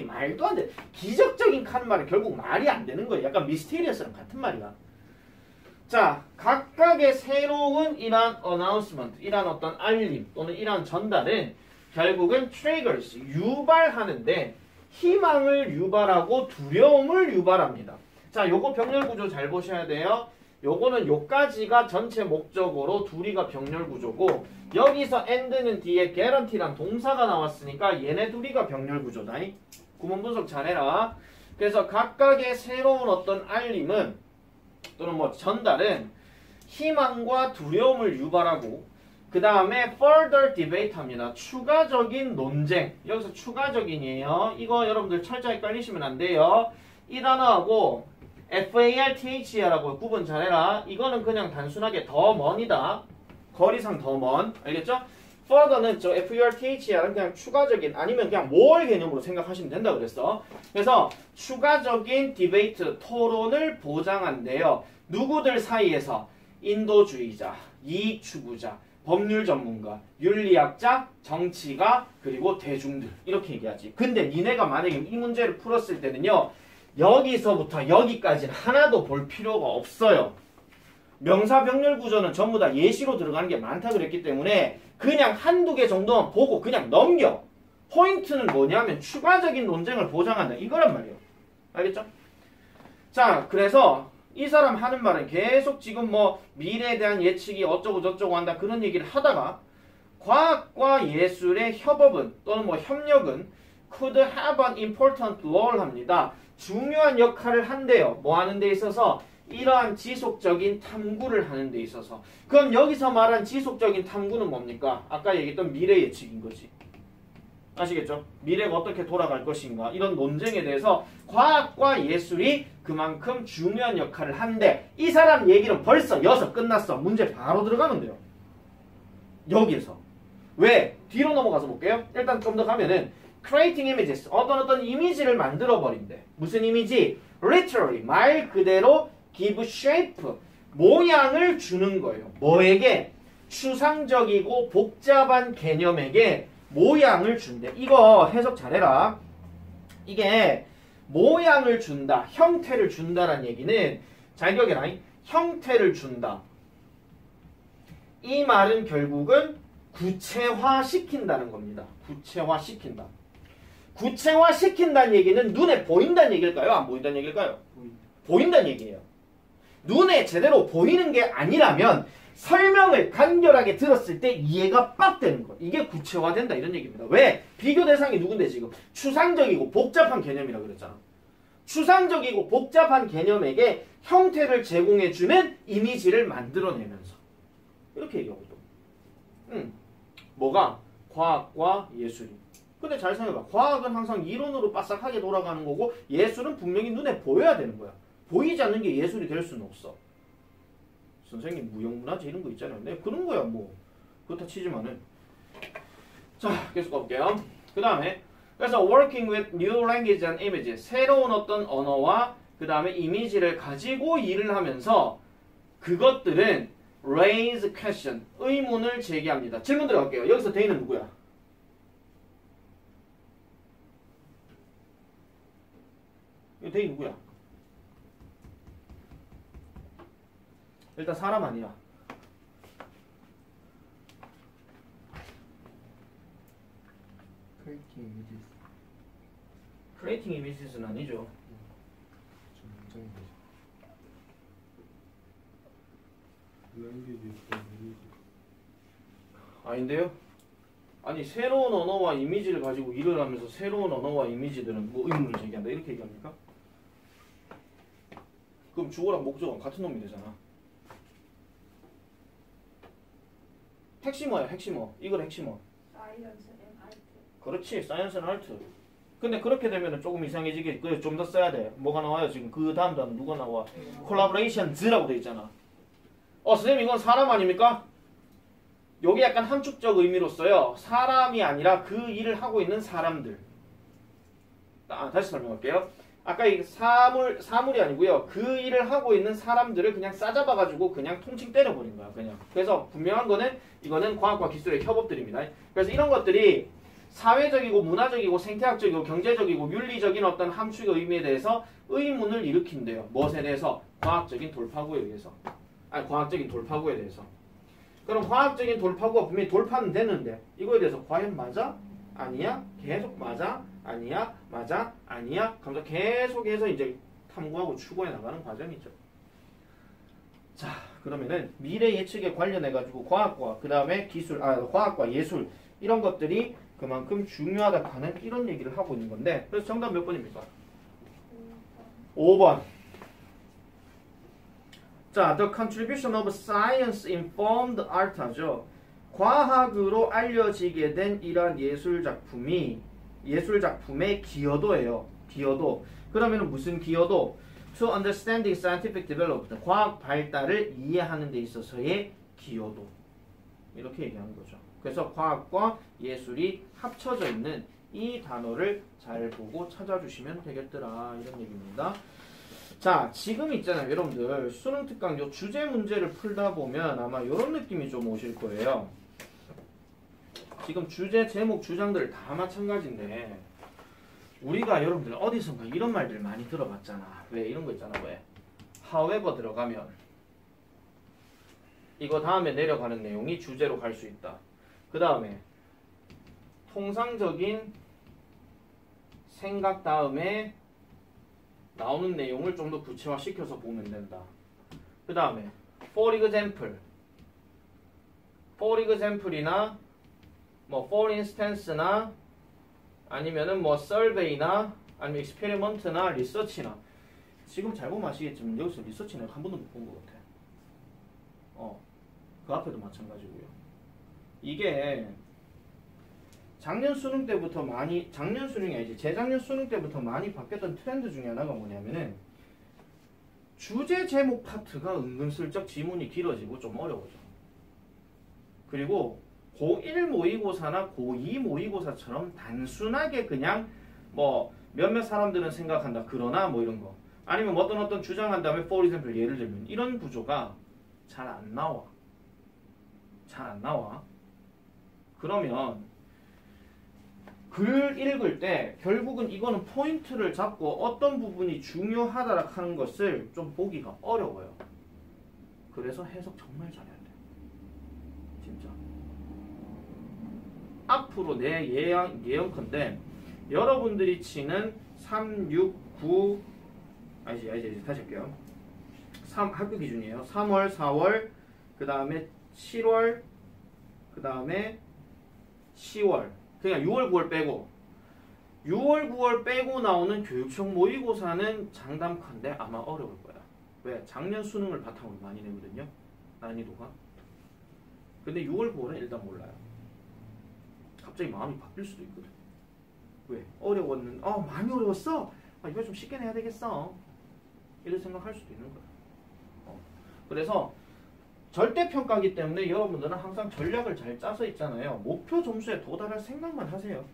말도 안 돼. 기적적인 카는 말은 결국 말이 안 되는 거예요. 약간 미스테리어스랑 같은 말이야. 자, 각각의 새로운 이러한 announcement, 이러한 어떤 알림 또는 이러한 전달은 결국은 triggers, 유발하는데 희망을 유발하고 두려움을 유발합니다. 자, 요거 병렬 구조 잘 보셔야 돼요. 요거는 요까지가 전체 목적어로 둘이가 병렬 구조고 여기서 and는 뒤에 guarantee란 동사가 나왔으니까 얘네 둘이가 병렬 구조다. 구문 분석 잘해라. 그래서 각각의 새로운 어떤 알림은 또는 뭐 전달은 희망과 두려움을 유발하고 그 다음에 further debate 합니다. 추가적인 논쟁. 여기서 추가적인이에요. 이거 여러분들 철저히 깔리시면 안 돼요. 이 단어하고 FARTH라고 구분 잘해라. 이거는 그냥 단순하게 더 먼이다. 거리상 더 먼. 알겠죠? further는 저 FARTHR은 그냥 추가적인 아니면 그냥 more 개념으로 생각하시면 된다 그랬어. 그래서 추가적인 디베이트, 토론을 보장한대요. 누구들 사이에서? 인도주의자, 이익추구자, 법률 전문가, 윤리학자, 정치가, 그리고 대중들 이렇게 얘기하지. 근데 니네가 만약에 이 문제를 풀었을 때는요. 여기서부터 여기까지는 하나도 볼 필요가 없어요. 명사 병렬 구조는 전부 다 예시로 들어가는 게 많다 그랬기 때문에 그냥 한두 개 정도만 보고 그냥 넘겨. 포인트는 뭐냐면 추가적인 논쟁을 보장한다. 이거란 말이에요. 알겠죠? 자, 그래서 이 사람 하는 말은 계속 지금 뭐 미래에 대한 예측이 어쩌고 저쩌고 한다 그런 얘기를 하다가 과학과 예술의 협업은 또는 뭐 협력은 could have an important role 합니다. 중요한 역할을 한대요. 뭐 하는 데 있어서? 이러한 지속적인 탐구를 하는 데 있어서. 그럼 여기서 말한 지속적인 탐구는 뭡니까? 아까 얘기했던 미래 예측인 거지. 아시겠죠? 미래가 어떻게 돌아갈 것인가 이런 논쟁에 대해서 과학과 예술이 그만큼 중요한 역할을 한데 이 사람 얘기는 벌써 여기서 끝났어. 문제 바로 들어가면 돼요. 여기에서. 왜? 뒤로 넘어가서 볼게요. 일단 좀 더 가면은 creating images 어떤 이미지를 만들어 버린대. 무슨 이미지? literally 말 그대로 give shape 모양을 주는 거예요. 뭐에게? 추상적이고 복잡한 개념에게 모양을 준대. 이거 해석 잘해라. 이게 모양을 준다, 형태를 준다라는 얘기는 잘 기억해라. 형태를 준다. 이 말은 결국은 구체화시킨다는 겁니다. 구체화시킨다. 구체화시킨다는 얘기는 눈에 보인다는 얘기일까요? 안 보인다는 얘기일까요? 보인다는 얘기예요. 눈에 제대로 보이는 게 아니라면 설명을 간결하게 들었을 때 이해가 빡 되는 거. 이게 구체화된다 이런 얘기입니다. 왜? 비교 대상이 누군데 지금? 추상적이고 복잡한 개념이라 그랬잖아. 추상적이고 복잡한 개념에게 형태를 제공해주는 이미지를 만들어내면서 이렇게 얘기하거든. 뭐가? 과학과 예술이. 근데 잘 생각해봐. 과학은 항상 이론으로 빠삭하게 돌아가는 거고 예술은 분명히 눈에 보여야 되는 거야. 보이지 않는 게 예술이 될 수는 없어. 선생님 무형문화재 이런 거 있잖아요. 네, 그런 거야 뭐. 그렇다 치지만은. 자, 계속 가볼게요. 그 다음에 그래서 working with new language and images. 새로운 어떤 언어와 그 다음에 이미지를 가지고 일을 하면서 그것들은 raise question. 의문을 제기합니다. 질문 들어갈게요. 여기서 대인은 누구야? 이거 대인 누구야? 일단 사람 아니야. 크리에이팅 이미지스. creating images는 아니죠. 아닌데요? 아니 새로운 언어와 이미지를 가지고 일을 하면서 새로운 언어와 이미지들은 뭐 의문을 제기한다 이렇게 얘기합니까? 그럼 주어랑 목적은 같은 놈이 되잖아. 핵심어야 핵심어. 이걸 핵심어. 사이언스 앤 아트. 그렇지. 사이언스 앤 아트. 근데 그렇게 되면 조금 이상해지게 좀 더 써야 돼. 뭐가 나와요 지금? 그 다음 누가 나와? 콜라보레이션즈라고 돼 있잖아. 선생님 이건 사람 아닙니까? 여기 약간 함축적 의미로써요. 사람이 아니라 그 일을 하고 있는 사람들. 다시 설명할게요. 아까 이 사물이 아니고요. 그 일을 하고 있는 사람들을 그냥 싸잡아가지고 그냥 통칭 때려버린 거야. 그냥. 그래서 분명한 거는 이거는 과학과 기술의 협업들입니다. 그래서 이런 것들이 사회적이고 문화적이고 생태학적이고 경제적이고 윤리적인 어떤 함축의 의미에 대해서 의문을 일으킨대요. 무엇에 대해서? 과학적인 돌파구에 의해서. 과학적인 돌파구에 대해서. 그럼 과학적인 돌파구가 분명히 돌파는 되는데 이거에 대해서 과연 맞아? 아니야? 계속 맞아? 아니야? 맞아? 아니야? 그러면서 계속해서 이제 탐구하고 추구해 나가는 과정이죠. 자, 그러면은 미래 예측에 관련해 가지고 과학과 그 다음에 기술, 과학과 예술 이런 것들이 그만큼 중요하다 하는 이런 얘기를 하고 있는 건데 그래서 정답 몇 번입니까? 5번. 자, the contribution of science-informed art 하죠. 과학으로 알려지게 된 이러한 예술작품의 기여도예요. 기여도. 그러면 무슨 기여도? To understanding scientific development. 과학 발달을 이해하는 데 있어서의 기여도. 이렇게 얘기하는 거죠. 그래서 과학과 예술이 합쳐져 있는 이 단어를 잘 보고 찾아주시면 되겠더라. 이런 얘기입니다. 자, 지금 있잖아요. 여러분들 수능 특강 요 주제 문제를 풀다 보면 아마 이런 느낌이 좀 오실 거예요. 지금 주제, 제목, 주장들 다 마찬가지인데 우리가 여러분들 어디선가 이런 말들 많이 들어봤잖아. 왜? 이런 거 있잖아. 왜? however 들어가면 이거 다음에 내려가는 내용이 주제로 갈 수 있다. 그 다음에 통상적인 생각 다음에 나오는 내용을 좀 더 구체화시켜서 보면 된다. 그 다음에 for example이나 뭐 for instance나 아니면은 뭐 survey나 아니면 experiment나 research나 지금 잘 보면 아시겠지만 여기서 리서치는 한 번도 못 본 것 같아. 그 앞에도 마찬가지고요. 이게 작년 수능 때부터 많이, 작년 수능이 아니지 재작년 수능 때부터 많이 바뀌었던 트렌드 중에 하나가 뭐냐면은 주제 제목 파트가 은근슬쩍 지문이 길어지고 좀 어려워져. 그리고 고1 모의고사나 고2 모의고사처럼 단순하게 그냥 뭐 몇몇 사람들은 생각한다 그러나 뭐 이런 거 아니면 어떤 주장한 다음에 for example 예를 들면 이런 구조가 잘 안 나와. 잘 안 나와. 그러면 글 읽을 때 결국은 이거는 포인트를 잡고 어떤 부분이 중요하다라 하는 것을 좀 보기가 어려워요. 그래서 해석 정말 잘해야 돼. 진짜. 앞으로 내 예언컨대 여러분들이 치는 3, 6, 9 아니지 다시 할게요. 학교 기준이에요. 3월, 4월, 그 다음에 7월, 그 다음에 10월. 그냥 6월, 9월 빼고 6월, 9월 빼고 나오는 교육청 모의고사는 장담컨대 아마 어려울 거야. 왜? 작년 수능을 바탕으로 많이 내거든요. 난이도가. 근데 6월, 9월은 일단 몰라요. 갑자기 마음이 바뀔 수도 있거든. 왜? 어려웠는데 많이 어려웠어? 이거 좀 쉽게 내야 되겠어. 이런 생각할 수도 있는 거야. 그래서 절대평가기 때문에 여러분들은 항상 전략을 잘 짜서 있잖아요. 목표 점수에 도달할 생각만 하세요.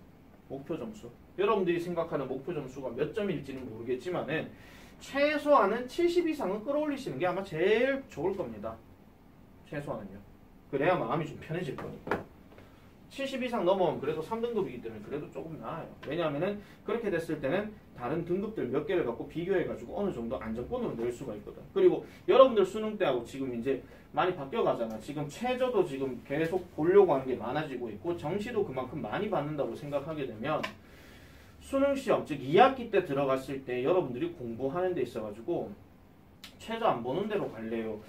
목표 점수. 여러분들이 생각하는 목표 점수가 몇 점일지는 모르겠지만은 최소한은 70 이상은 끌어올리시는 게 아마 제일 좋을 겁니다. 최소한은요. 그래야 마음이 좀 편해질 거니까. 70 이상 넘어오면 그래도 3등급이기 때문에 그래도 조금 나아요. 왜냐하면은 그렇게 됐을 때는 다른 등급들 몇 개를 갖고 비교해가지고 어느 정도 안정권으로 낼 수가 있거든. 그리고 여러분들 수능 때하고 지금 이제 많이 바뀌어가잖아. 지금 최저도 지금 계속 보려고 하는 게 많아지고 있고 정시도 그만큼 많이 받는다고 생각하게 되면 수능 시험, 즉 2학기 때 들어갔을 때 여러분들이 공부하는 데 있어가지고 최저 안 보는 대로 갈래요.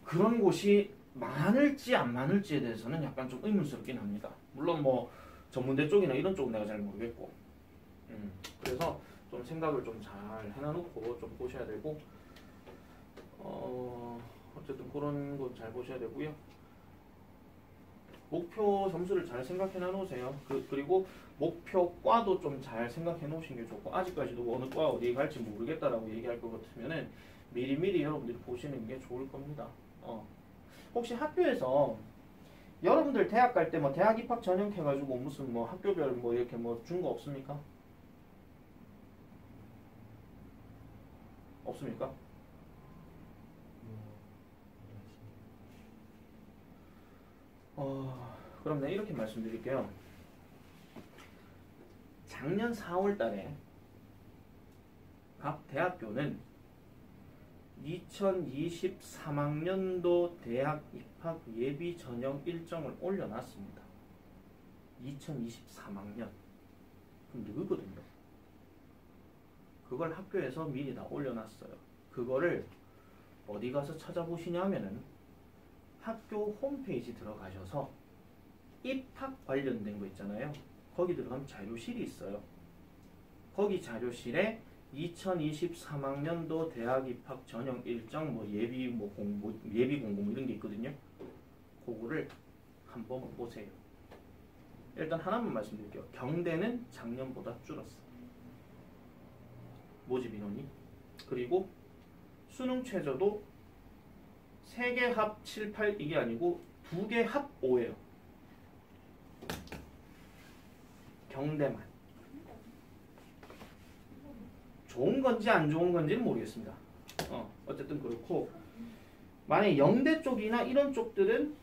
그런 곳이 많을지 안 많을지에 대해서는 약간 좀 의문스럽긴 합니다. 물론 뭐 전문대 쪽이나 이런 쪽은 내가 잘 모르겠고 그래서 좀 생각을 좀 잘 해놔놓고 좀 보셔야 되고 어쨌든 그런 거 잘 보셔야 되고요. 목표 점수를 잘 생각해 놓으세요. 그리고 목표 과도 좀 잘 생각해 놓으신 게 좋고 아직까지도 어느 과 어디에 갈지 모르겠다라고 얘기할 것 같으면은 미리미리 여러분들이 보시는 게 좋을 겁니다. 혹시 학교에서 여러분들 대학 갈 때 뭐 대학 입학 전형해가지고 무슨 뭐 학교별 뭐 이렇게 뭐 준 거 없습니까? 없습니까? 그럼 내가 이렇게 말씀드릴게요. 작년 4월 달에 각 대학교는 2023학년도 대학 입학 예비 전형 일정을 올려놨습니다. 2023학년. 그럼 누구거든요? 그걸 학교에서 미리 다 올려놨어요. 그거를 어디 가서 찾아보시냐면은 학교 홈페이지 들어가셔서 입학 관련된 거 있잖아요. 거기 들어가면 자료실이 있어요. 거기 자료실에 2023학년도 대학 입학 전형 일정 뭐 예비 공고 이런 게 있거든요. 그거를 한번 보세요. 일단 하나만 말씀드릴게요. 경대는 작년보다 줄었어. 모집 인원이. 그리고 수능 최저도 3개 합 7, 8 이게 아니고 2개 합 5예요. 경대만. 좋은 건지 안 좋은 건지는 모르겠습니다. 어쨌든 그렇고 만약에 영대 쪽이나 이런 쪽들은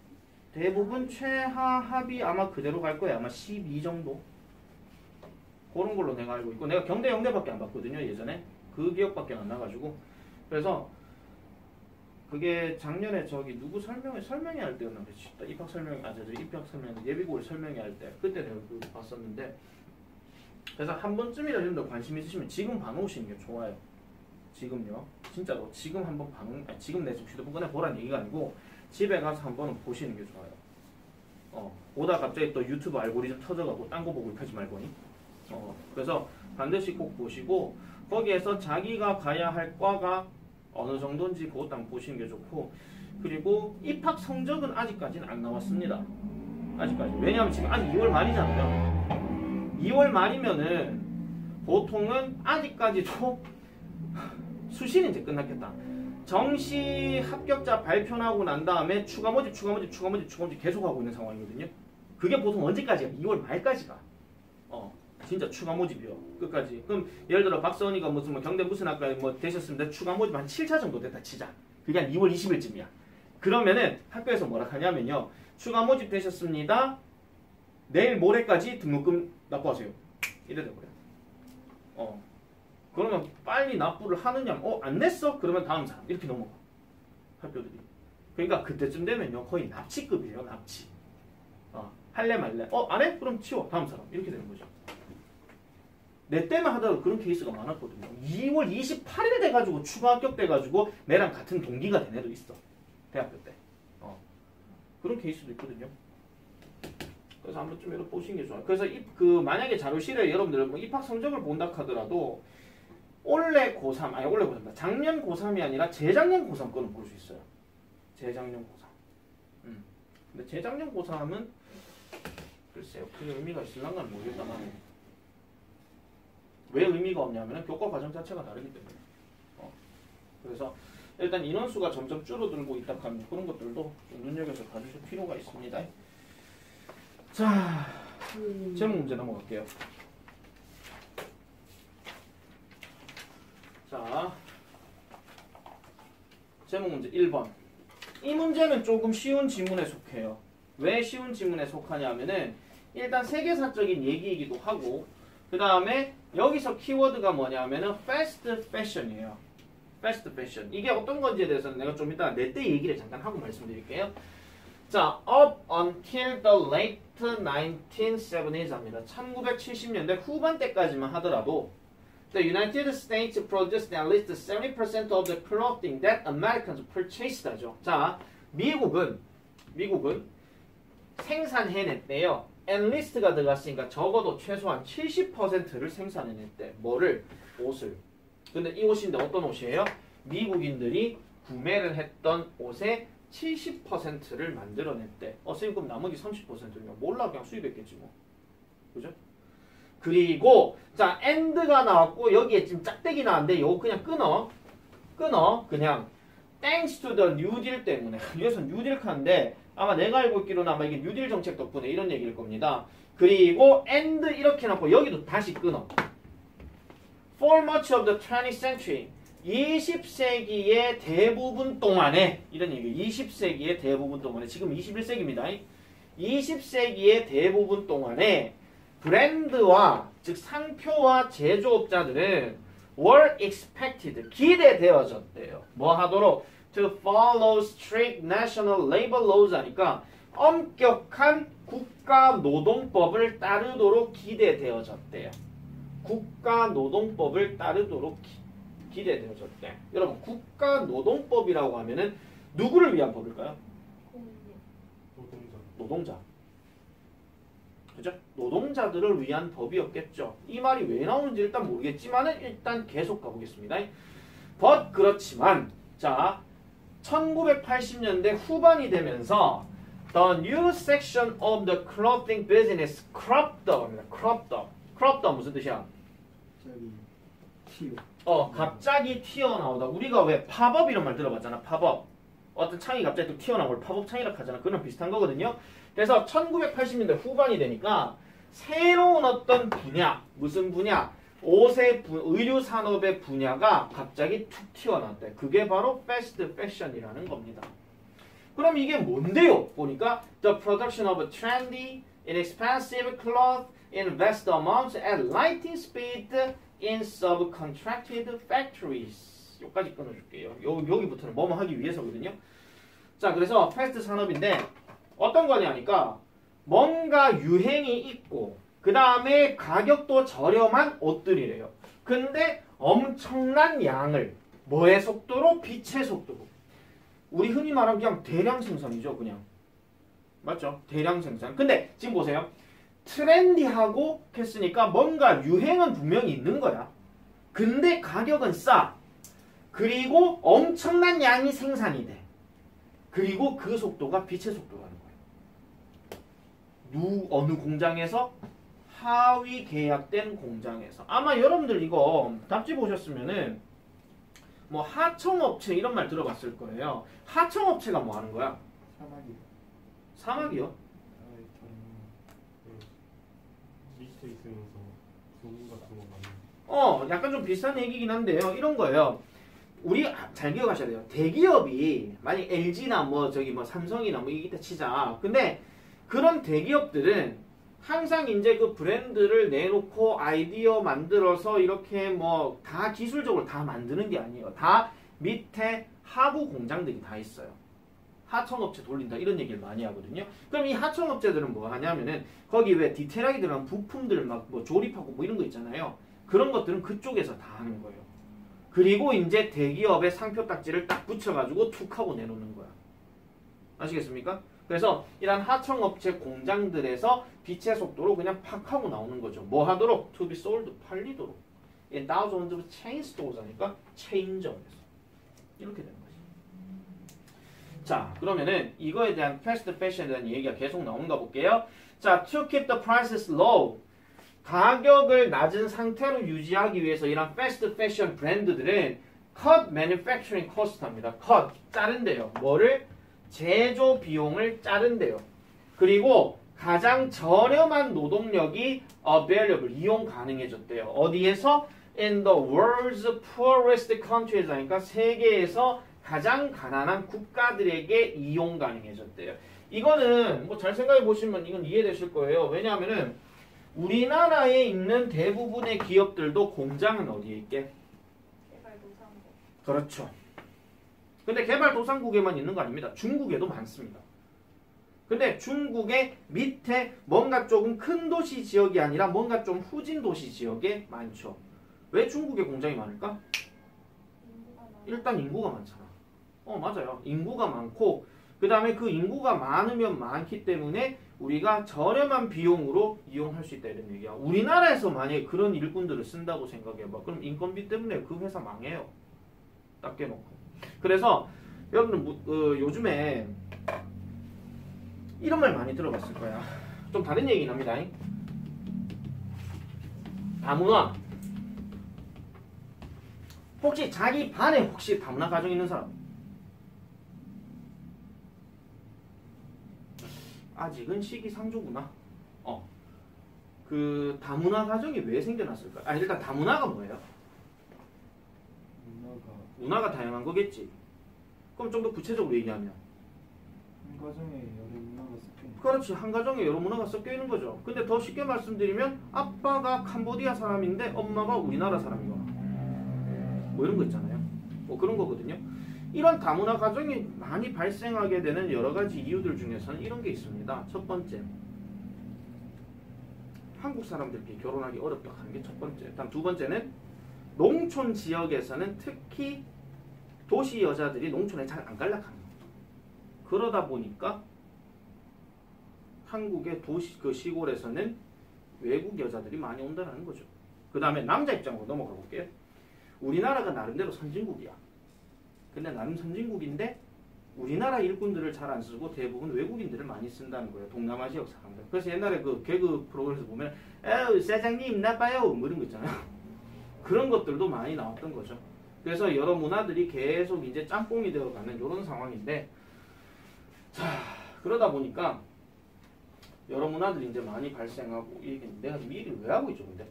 대부분 최하 합이 아마 그대로 갈 거예요. 아마 12 정도. 그런 걸로 내가 알고 있고 내가 경대 영대밖에 안 봤거든요. 예전에. 그 기억밖에 안 나가지고. 그래서 그게 작년에 저기 누구 설명회 할 때였나 그랬지. 입학 설명 입학 설명 예비고를 설명회 할 때 그때 내가 그거 봤었는데 그래서 한 번쯤이라도 좀 더 관심 있으시면 지금 봐놓으시는 게 좋아요. 지금요. 진짜로 지금 한번 지금 내 휴대폰 꺼내 보라는 얘기가 아니고 집에 가서 한번 보시는 게 좋아요. 보다 갑자기 또 유튜브 알고리즘 터져가고 딴 거 보고 하지 말고니. 그래서 반드시 꼭 보시고 거기에서 자기가 가야 할 과가 어느 정도인지 그것도 한번 보시는 게 좋고 그리고 입학 성적은 아직까지는 안 나왔습니다. 아직까지. 왜냐하면 지금 아직 2월 말이잖아요. 2월 말이면은 보통은 아직까지도 수시는 이제 끝났겠다. 정시 합격자 발표하고 난 다음에 추가 모집 계속 하고 있는 상황이거든요. 그게 보통 언제까지야? 2월 말까지가. 진짜 추가 모집이요. 끝까지. 그럼 예를 들어 박선이가 무슨 뭐 경대 무슨 학과에 뭐 되셨습니다. 추가 모집 한 7차 정도 됐다 치자. 그게 한 2월 20일쯤이야. 그러면은 학교에서 뭐라 하냐면요. 추가 모집 되셨습니다. 내일 모레까지 등록금 납부하세요. 이래 돼버려. 그러면 빨리 납부를 하느냐? 안 냈어? 그러면 다음 사람 이렇게 넘어가. 학교들이. 그러니까 그때쯤 되면요 거의 납치급이에요. 납치. 할래 말래. 안 해? 그럼 치워. 다음 사람 이렇게 되는 거죠. 내 때만 하다가 그런 케이스가 많았거든요. 2월 28일 돼가지고 추가 합격 돼가지고 내랑 같은 동기가 된 애도 있어. 대학교 때. 그런 케이스도 있거든요. 그래서 한번 좀 이렇게 보시는 게 좋아요. 그래서 만약에 자료실에 여러분들 뭐 입학 성적을 본다 하더라도 올해 고3, 아니 올해 고3, 작년 고3이 아니라 재작년 고3 거는 볼 수 있어요. 재작년 고3. 근데 재작년 고3은 글쎄요, 그게 의미가 있을랑가는 모르겠다만 왜 의미가 없냐면 교과 과정 자체가 다르기 때문에. 그래서 일단 인원수가 점점 줄어들고 있다 하면 그런 것들도 좀 눈여겨서 봐주실 필요가 있습니다. 자, 제목 문제 넘어갈게요. 자, 제목 문제 1번. 이 문제는 조금 쉬운 지문에 속해요. 왜 쉬운 지문에 속하냐면은 일단 세계사적인 얘기이기도 하고 그 다음에 여기서 키워드가 뭐냐면은 fast fashion이에요. fast fashion. 이게 어떤 건지에 대해서는 내가 좀 이따 내 때 얘기를 잠깐 하고 말씀드릴게요. 자, up until the late 1970s 합니다. 1970년대 후반때까지만 하더라도 the United States produced at least 70% of the clothing that Americans purchased 하죠. 자, 미국은 생산해냈대요. enlist가 들어갔으니까 적어도 최소한 70%를 생산해냈대. 뭐를? 옷을. 근데 이 옷인데 어떤 옷이에요? 미국인들이 구매를 했던 옷의 70%를 만들어냈대. 선생님 그럼 나머지 30%는 몰라 그냥 수입했겠지 뭐. 그죠? 그리고 자 and가 나왔고 여기에 지금 짝대기 나왔는데 이거 그냥 끊어 그냥 thanks to the New Deal 때문에 여기서 New Deal 칸인데 아마 내가 알고 있기로는 아마 이게 New Deal 정책 덕분에 이런 얘기일 겁니다. 그리고 and 이렇게 해놓고 여기도 다시 끊어. For much of the 20th century 20세기의 대부분 동안에 이런 얘기 20세기의 대부분 동안에 지금 21세기입니다. 20세기의 대부분 동안에 브랜드와 즉 상표와 제조업자들은 were expected 기대되어졌대요. 뭐 하도록 to follow strict national labor laws 하니까 엄격한 국가노동법을 따르도록 기대되어졌대요. 국가노동법을 따르도록 기대되어졌대. 여러분 국가노동법이라고 하면은 누구를 위한 법일까요? 노동자. 그죠? 노동자들을 위한 법이었겠죠. 이 말이 왜 나오는지 일단 모르겠지만은 일단 계속 가보겠습니다. but 그렇지만 자 1980년대 후반이 되면서 the new section of the clothing business cropped up입니다. cropped up 무슨 뜻이야? 갑자기 튀어나오다. 우리가 왜 팝업 이런 말 들어봤잖아. 팝업. 어떤 창이 갑자기 또 튀어나오고 팝업 창이라고 하잖아. 그런 비슷한 거거든요. 그래서 1980년대 후반이 되니까 새로운 어떤 분야, 무슨 분야? 옷의 의류 산업의 분야가 갑자기 툭 튀어나왔대. 그게 바로 fast fashion이라는 겁니다. 그럼 이게 뭔데요? 보니까 the production of trendy, inexpensive cloth in vast amounts at lightning speed in subcontracted factories. 여기까지 끊어줄게요. 여기부터는 뭐뭐 하기 위해서거든요. 자, 그래서 패스트 산업인데 어떤 거냐니까 뭔가 유행이 있고 그 다음에 가격도 저렴한 옷들이래요. 근데 엄청난 양을 뭐의 속도로? 빛의 속도로. 우리 흔히 말하는 그냥 대량 생산이죠. 그냥. 맞죠? 대량 생산. 근데 지금 보세요. 트렌디하고 했으니까 뭔가 유행은 분명히 있는 거야. 근데 가격은 싸. 그리고 엄청난 양이 생산이 돼. 그리고 그 속도가 빛의 속도라는 거예요. 어느 공장에서? 하위 계약된 공장에서. 아마 여러분들 이거 답지 보셨으면은 뭐 하청업체 이런 말 들어봤을 거예요. 하청업체가 뭐 하는 거야? 사막이요? 밑에 있으면서 소금 같은 거 많이. 약간 좀 비슷한 얘기긴 한데요. 이런 거예요. 우리 잘 기억하셔야 돼요. 대기업이 만약 LG나 뭐 저기 뭐 삼성이나 뭐 이기다 치자. 근데 그런 대기업들은 항상 이제 그 브랜드를 내놓고 아이디어 만들어서 이렇게 뭐 다 기술적으로 다 만드는 게 아니에요. 다 밑에 하부 공장들이 다 있어요. 하청업체 돌린다 이런 얘기를 많이 하거든요. 그럼 이 하청업체들은 뭐 하냐면은 거기 왜 디테일하게 들어간 부품들 막 뭐 조립하고 뭐 이런 거 있잖아요. 그런 것들은 그쪽에서 다 하는 거예요. 그리고 이제 대기업의 상표 딱지를 딱 붙여가지고 툭 하고 내놓는 거야. 아시겠습니까? 그래서 이런 하청업체 공장들에서 빛의 속도로 그냥 팍 하고 나오는 거죠. 뭐 하도록? To be sold, 팔리도록. In thousands of chain stores 하니까 체인점에서. 이렇게 되는 거지. 자, 그러면은 이거에 대한 fast fashion에 대한 얘기가 계속 나오는가 볼게요. 자, to keep the prices low. 가격을 낮은 상태로 유지하기 위해서 이런 fast fashion 브랜드들은 cut manufacturing cost 합니다. cut, 자른대요. 뭐를? 제조 비용을 자른대요. 그리고 가장 저렴한 노동력이 available, 이용 가능해졌대요. 어디에서? In the world's poorest countries 하니까 세계에서 가장 가난한 국가들에게 이용 가능해졌대요. 이거는 뭐 잘 생각해 보시면 이건 이해되실 거예요. 왜냐하면은 우리나라에 있는 대부분의 기업들도 공장은 어디에 있게? 개발도상국. 그렇죠. 근데 개발도상국에만 있는 거 아닙니다. 중국에도 많습니다. 근데 중국의 밑에 뭔가 조금 큰 도시 지역이 아니라 뭔가 좀 후진 도시 지역에 많죠. 왜 중국에 공장이 많을까? 인구가 많아. 일단 인구가 많잖아. 맞아요. 인구가 많고 그 다음에 그 인구가 많으면 많기 때문에 우리가 저렴한 비용으로 이용할 수 있다 이런 얘기야. 우리나라에서 만약에 그런 일꾼들을 쓴다고 생각해봐. 그럼 인건비 때문에 그 회사 망해요. 딱 깨놓고. 그래서 여러분들 요즘에 이런 말 많이 들어봤을 거야. 좀 다른 얘기긴 합니다. 다문화. 혹시 자기 반에 혹시 다문화 가정 있는 사람? 아직은 시기상조구나. 그 다문화 가정이 왜 생겨났을까? 아니 일단 다문화가 뭐예요? 문화가 다양한 거겠지. 그럼 좀 더 구체적으로 얘기하면 한 가정에 여러 문화가 섞여 있는. 그렇지. 한 가정에 여러 문화가 섞여 있는 거죠. 근데 더 쉽게 말씀드리면 아빠가 캄보디아 사람인데 엄마가 우리나라 사람이거나 뭐 이런 거 있잖아요. 뭐 그런 거거든요. 이런 다문화 가정이 많이 발생하게 되는 여러 가지 이유들 중에서는 이런 게 있습니다. 첫 번째, 한국 사람들끼리 결혼하기 어렵다 하는 게 첫 번째. 다음 두 번째는 농촌 지역에서는 특히 도시 여자들이 농촌에 잘 안 갈락하는 거예요. 그러다 보니까 한국의 도시 그 시골에서는 외국 여자들이 많이 온다는 거죠. 그 다음에 남자 입장으로 넘어가 볼게요. 우리나라가 나름대로 선진국이야. 근데 나름 선진국인데 우리나라 일꾼들을 잘 안 쓰고 대부분 외국인들을 많이 쓴다는 거예요. 동남아 지역 사람들. 그래서 옛날에 그 개그 프로그램에서 보면 사장님 나빠요 뭐 이런 거 있잖아요. 그런 것들도 많이 나왔던 거죠. 그래서 여러 문화들이 계속 이제 짬뽕이 되어가는 이런 상황인데, 자 그러다 보니까 여러 문화들이 이제 많이 발생하고 이 얘기는 내가 지금 이 얘기를 왜 하고 있죠, 근데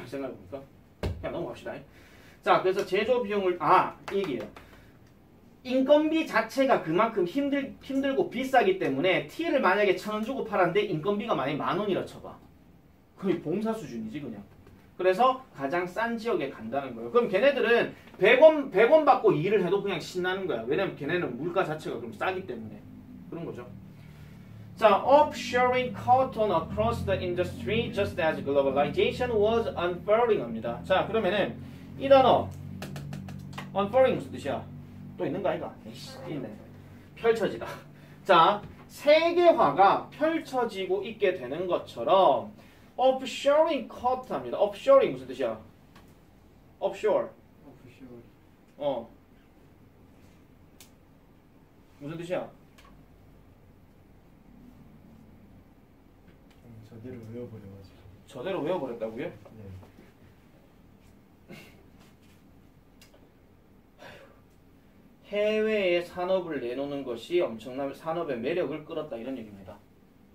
생각해보니까 그냥 넘어갑시다. 자 그래서 제조 비용을 이 얘기예요. 인건비 자체가 그만큼 힘들고 비싸기 때문에 티를 만약에 1,000원 주고 팔았는데 인건비가 만약에 10,000원이라 쳐봐. 거의 봉사 수준이지 그냥. 그래서 가장 싼 지역에 간다는 거예요. 그럼 걔네들은 100원 받고 일을 해도 그냥 신나는 거야. 왜냐면 걔네는 물가 자체가 그럼 싸기 때문에. 그런 거죠. 자, offshoring caught on across the industry just as globalization was unfurling 합니다. 자, 그러면은 이 단어 unfurling 무슨 뜻이야? 또 있는 거 아이가? 에이씨, 있네. 펼쳐지다. 자, 세계화가 펼쳐지고 있게 되는 것처럼 offshoring caught 합니다. offshoring 무슨 뜻이야? offshore. 무슨 뜻이야? 저대로 외워버려가지고. 저대로 외워버렸다고요? 네. 해외에 산업을 내놓는 것이 엄청난 산업의 매력을 끌었다 이런 얘기입니다.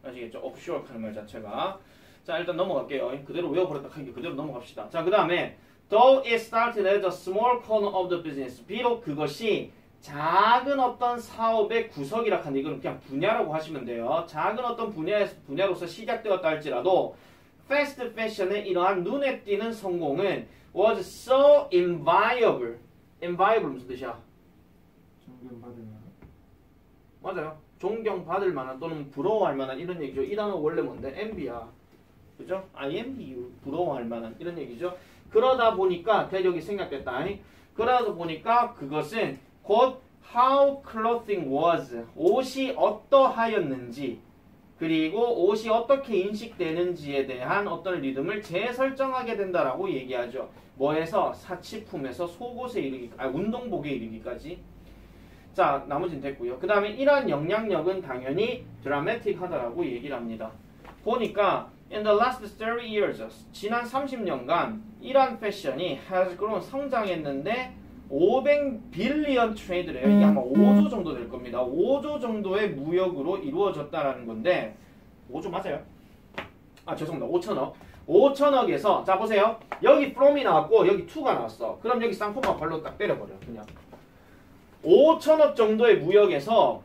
아시겠죠? offshore 하는 말 자체가. 자 일단 넘어갈게요. 그대로 외워버렸다 하니까 그대로 넘어갑시다. 자 그 다음에 though it started as a small corner of the business 비록 그것이 작은 어떤 사업의 구석이라 하는데 이건 그냥 분야라고 하시면 돼요. 작은 어떤 분야로서 시작되었다 할지라도 패스트 패션의 이러한 눈에 띄는 성공은 was so enviable. enviable 무슨 뜻이야? 존경받을 만한. 맞아요. 존경받을 만한 또는 부러워할 만한 이런 얘기죠. 이 단어 원래 뭔데? envy야. 그죠? I envy you. 부러워할 만한 이런 얘기죠. 그러다 보니까 대적이 생략됐다. 그러다 보니까 그것은 곧 how clothing was. 옷이 어떠하였는지 그리고 옷이 어떻게 인식되는지에 대한 어떤 리듬을 재설정하게 된다라고 얘기하죠. 뭐에서? 사치품에서 속옷에 이르기, 운동복에 이르기까지. 자, 나머지는 됐고요. 그 다음에 이러한 영향력은 당연히 드라마틱하다라고 얘기를 합니다. 보니까 in the last 30 years, 지난 30년간 이러한 패션이 has grown, 성장했는데 500 빌리언 트레이드래요. 이게 아마 5조 정도 될 겁니다. 5조 정도의 무역으로 이루어졌다라는 건데 5조 맞아요? 아 죄송합니다. 5천억. 5천억에서 자 보세요. 여기 from이 나왔고 여기 to가 나왔어. 그럼 여기 쌍코마 발로 딱 때려버려. 그냥 5천억 정도의 무역에서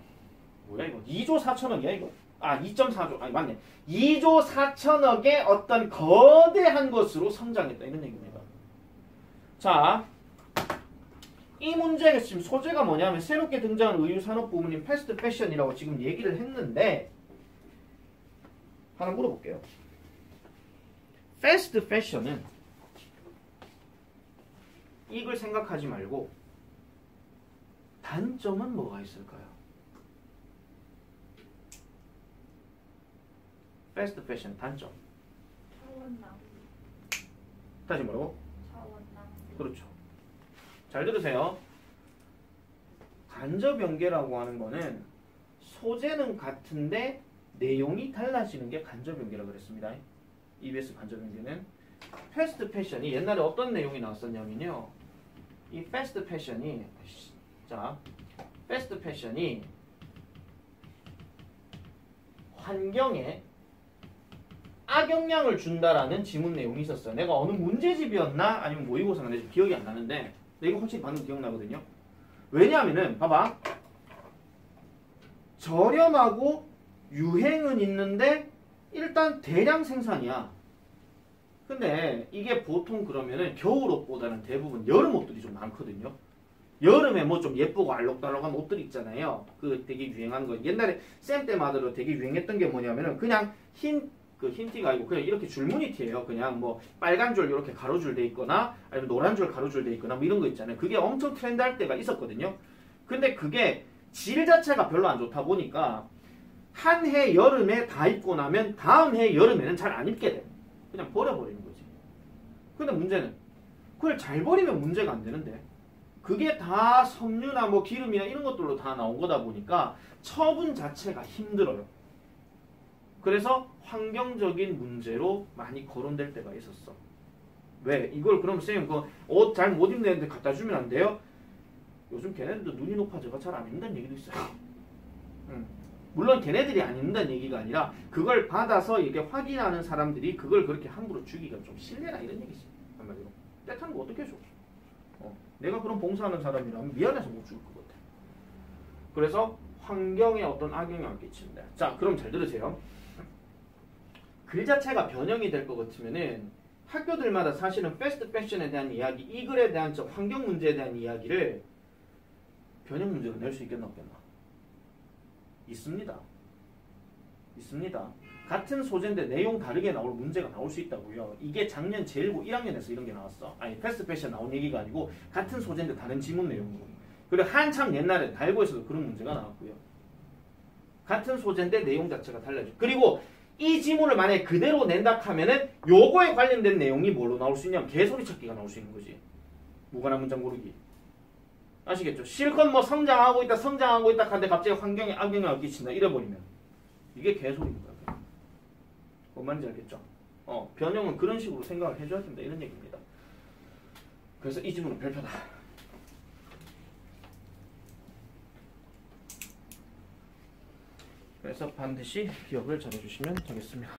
뭐야 이거? 2조 4천억이야 이거? 아 2.4조. 아니 맞네. 2조 4천억의 어떤 거대한 것으로 성장했다. 이런 얘기입니다. 자 이 문제가 지금 소재가 뭐냐면 새롭게 등장한 의유산업 부문인 패스트 패션이라고 지금 얘기를 했는데 하나 물어볼게요. 패스트 패션은 이걸 생각하지 말고 단점은 뭐가 있을까요? 패스트 패션 단점. 자원 낭비. 다시 뭐라고? 자원 낭비. 그렇죠. 잘 들으세요. 간접 연계라고 하는 거는 소재는 같은데 내용이 달라지는 게 간접 연계라고 그랬습니다. EBS 간접 연계는 패스트 패션이 옛날에 어떤 내용이 나왔었냐면요. 이 패스트 패션이 패스트 패션이 환경에 악영향을 준다라는 지문 내용이 있었어요. 내가 어느 문제집이었나 아니면 모의고사인가 지금 기억이 안 나는데 근데 이거 확실히 방금 기억나거든요. 왜냐하면은 봐봐. 저렴하고 유행은 있는데 일단 대량 생산이야. 근데 이게 보통 그러면은 겨울옷보다는 대부분 여름 옷들이 좀 많거든요. 여름에 뭐 좀 예쁘고 알록달록한 옷들 있잖아요. 그 되게 유행하는 거. 옛날에 쌤 때마다 되게 유행했던 게 뭐냐면은 그냥 흰티가 아니고 그냥 이렇게 줄무늬 티예요. 그냥 뭐 빨간 줄 이렇게 가로줄 돼 있거나 아니면 노란 줄 가로줄 돼 있거나 뭐 이런 거 있잖아요. 그게 엄청 트렌드할 때가 있었거든요. 근데 그게 질 자체가 별로 안 좋다 보니까 한 해 여름에 다 입고 나면 다음 해 여름에는 잘 안 입게 돼. 그냥 버려버리는 거지. 근데 문제는 그걸 잘 버리면 문제가 안 되는데 그게 다 섬유나 뭐 기름이나 이런 것들로 다 나온 거다 보니까 처분 자체가 힘들어요. 그래서 환경적인 문제로 많이 거론될 때가 있었어. 왜? 이걸 그럼 쌤 그 옷 잘 못 입는 애한테 갖다 주면 안 돼요? 요즘 걔네들도 눈이 높아져서 잘 안 입는다는 얘기도 있어요. 물론 걔네들이 안 입는다는 얘기가 아니라 그걸 받아서 이렇게 확인하는 사람들이 그걸 그렇게 함부로 주기가 좀 실례라 이런 얘기지. 한마디로. 떼타는 거 어떻게 줘? 내가 그런 봉사하는 사람이라면 미안해서 못 줄 것 같아. 그래서 환경에 어떤 악영향을 끼친다. 자, 그럼 잘 들으세요. 글 자체가 변형이 될 것 같으면은 학교들마다 사실은 패스트 패션에 대한 이야기, 이 글에 대한 환경 문제에 대한 이야기를 변형 문제로 낼 수 있겠나 없겠나? 있습니다. 있습니다. 같은 소재인데 내용 다르게 나올 문제가 나올 수 있다고요. 이게 작년 제1고 1학년에서 이런 게 나왔어. 아니 패스트 패션 나온 얘기가 아니고 같은 소재인데 다른 지문 내용으로. 그리고 한참 옛날에 달고에서도 그런 문제가 나왔고요. 같은 소재인데 내용 자체가 달라져. 그리고 이 지문을 만약에 그대로 낸다 하면은 요거에 관련된 내용이 뭘로 나올 수 있냐면 개소리 찾기가 나올 수 있는 거지. 무관한 문장 고르기. 아시겠죠? 실컷 뭐 성장하고 있다 하는데 갑자기 환경에 악영향을 끼친다 이래버리면 이게 개소리입니다. 뭔 말인지 알겠죠? 변형은 그런 식으로 생각을 해줘야 된다 이런 얘기입니다. 그래서 이 지문은 별표다. 그래서 반드시 기억을 잘해주시면 되겠습니다.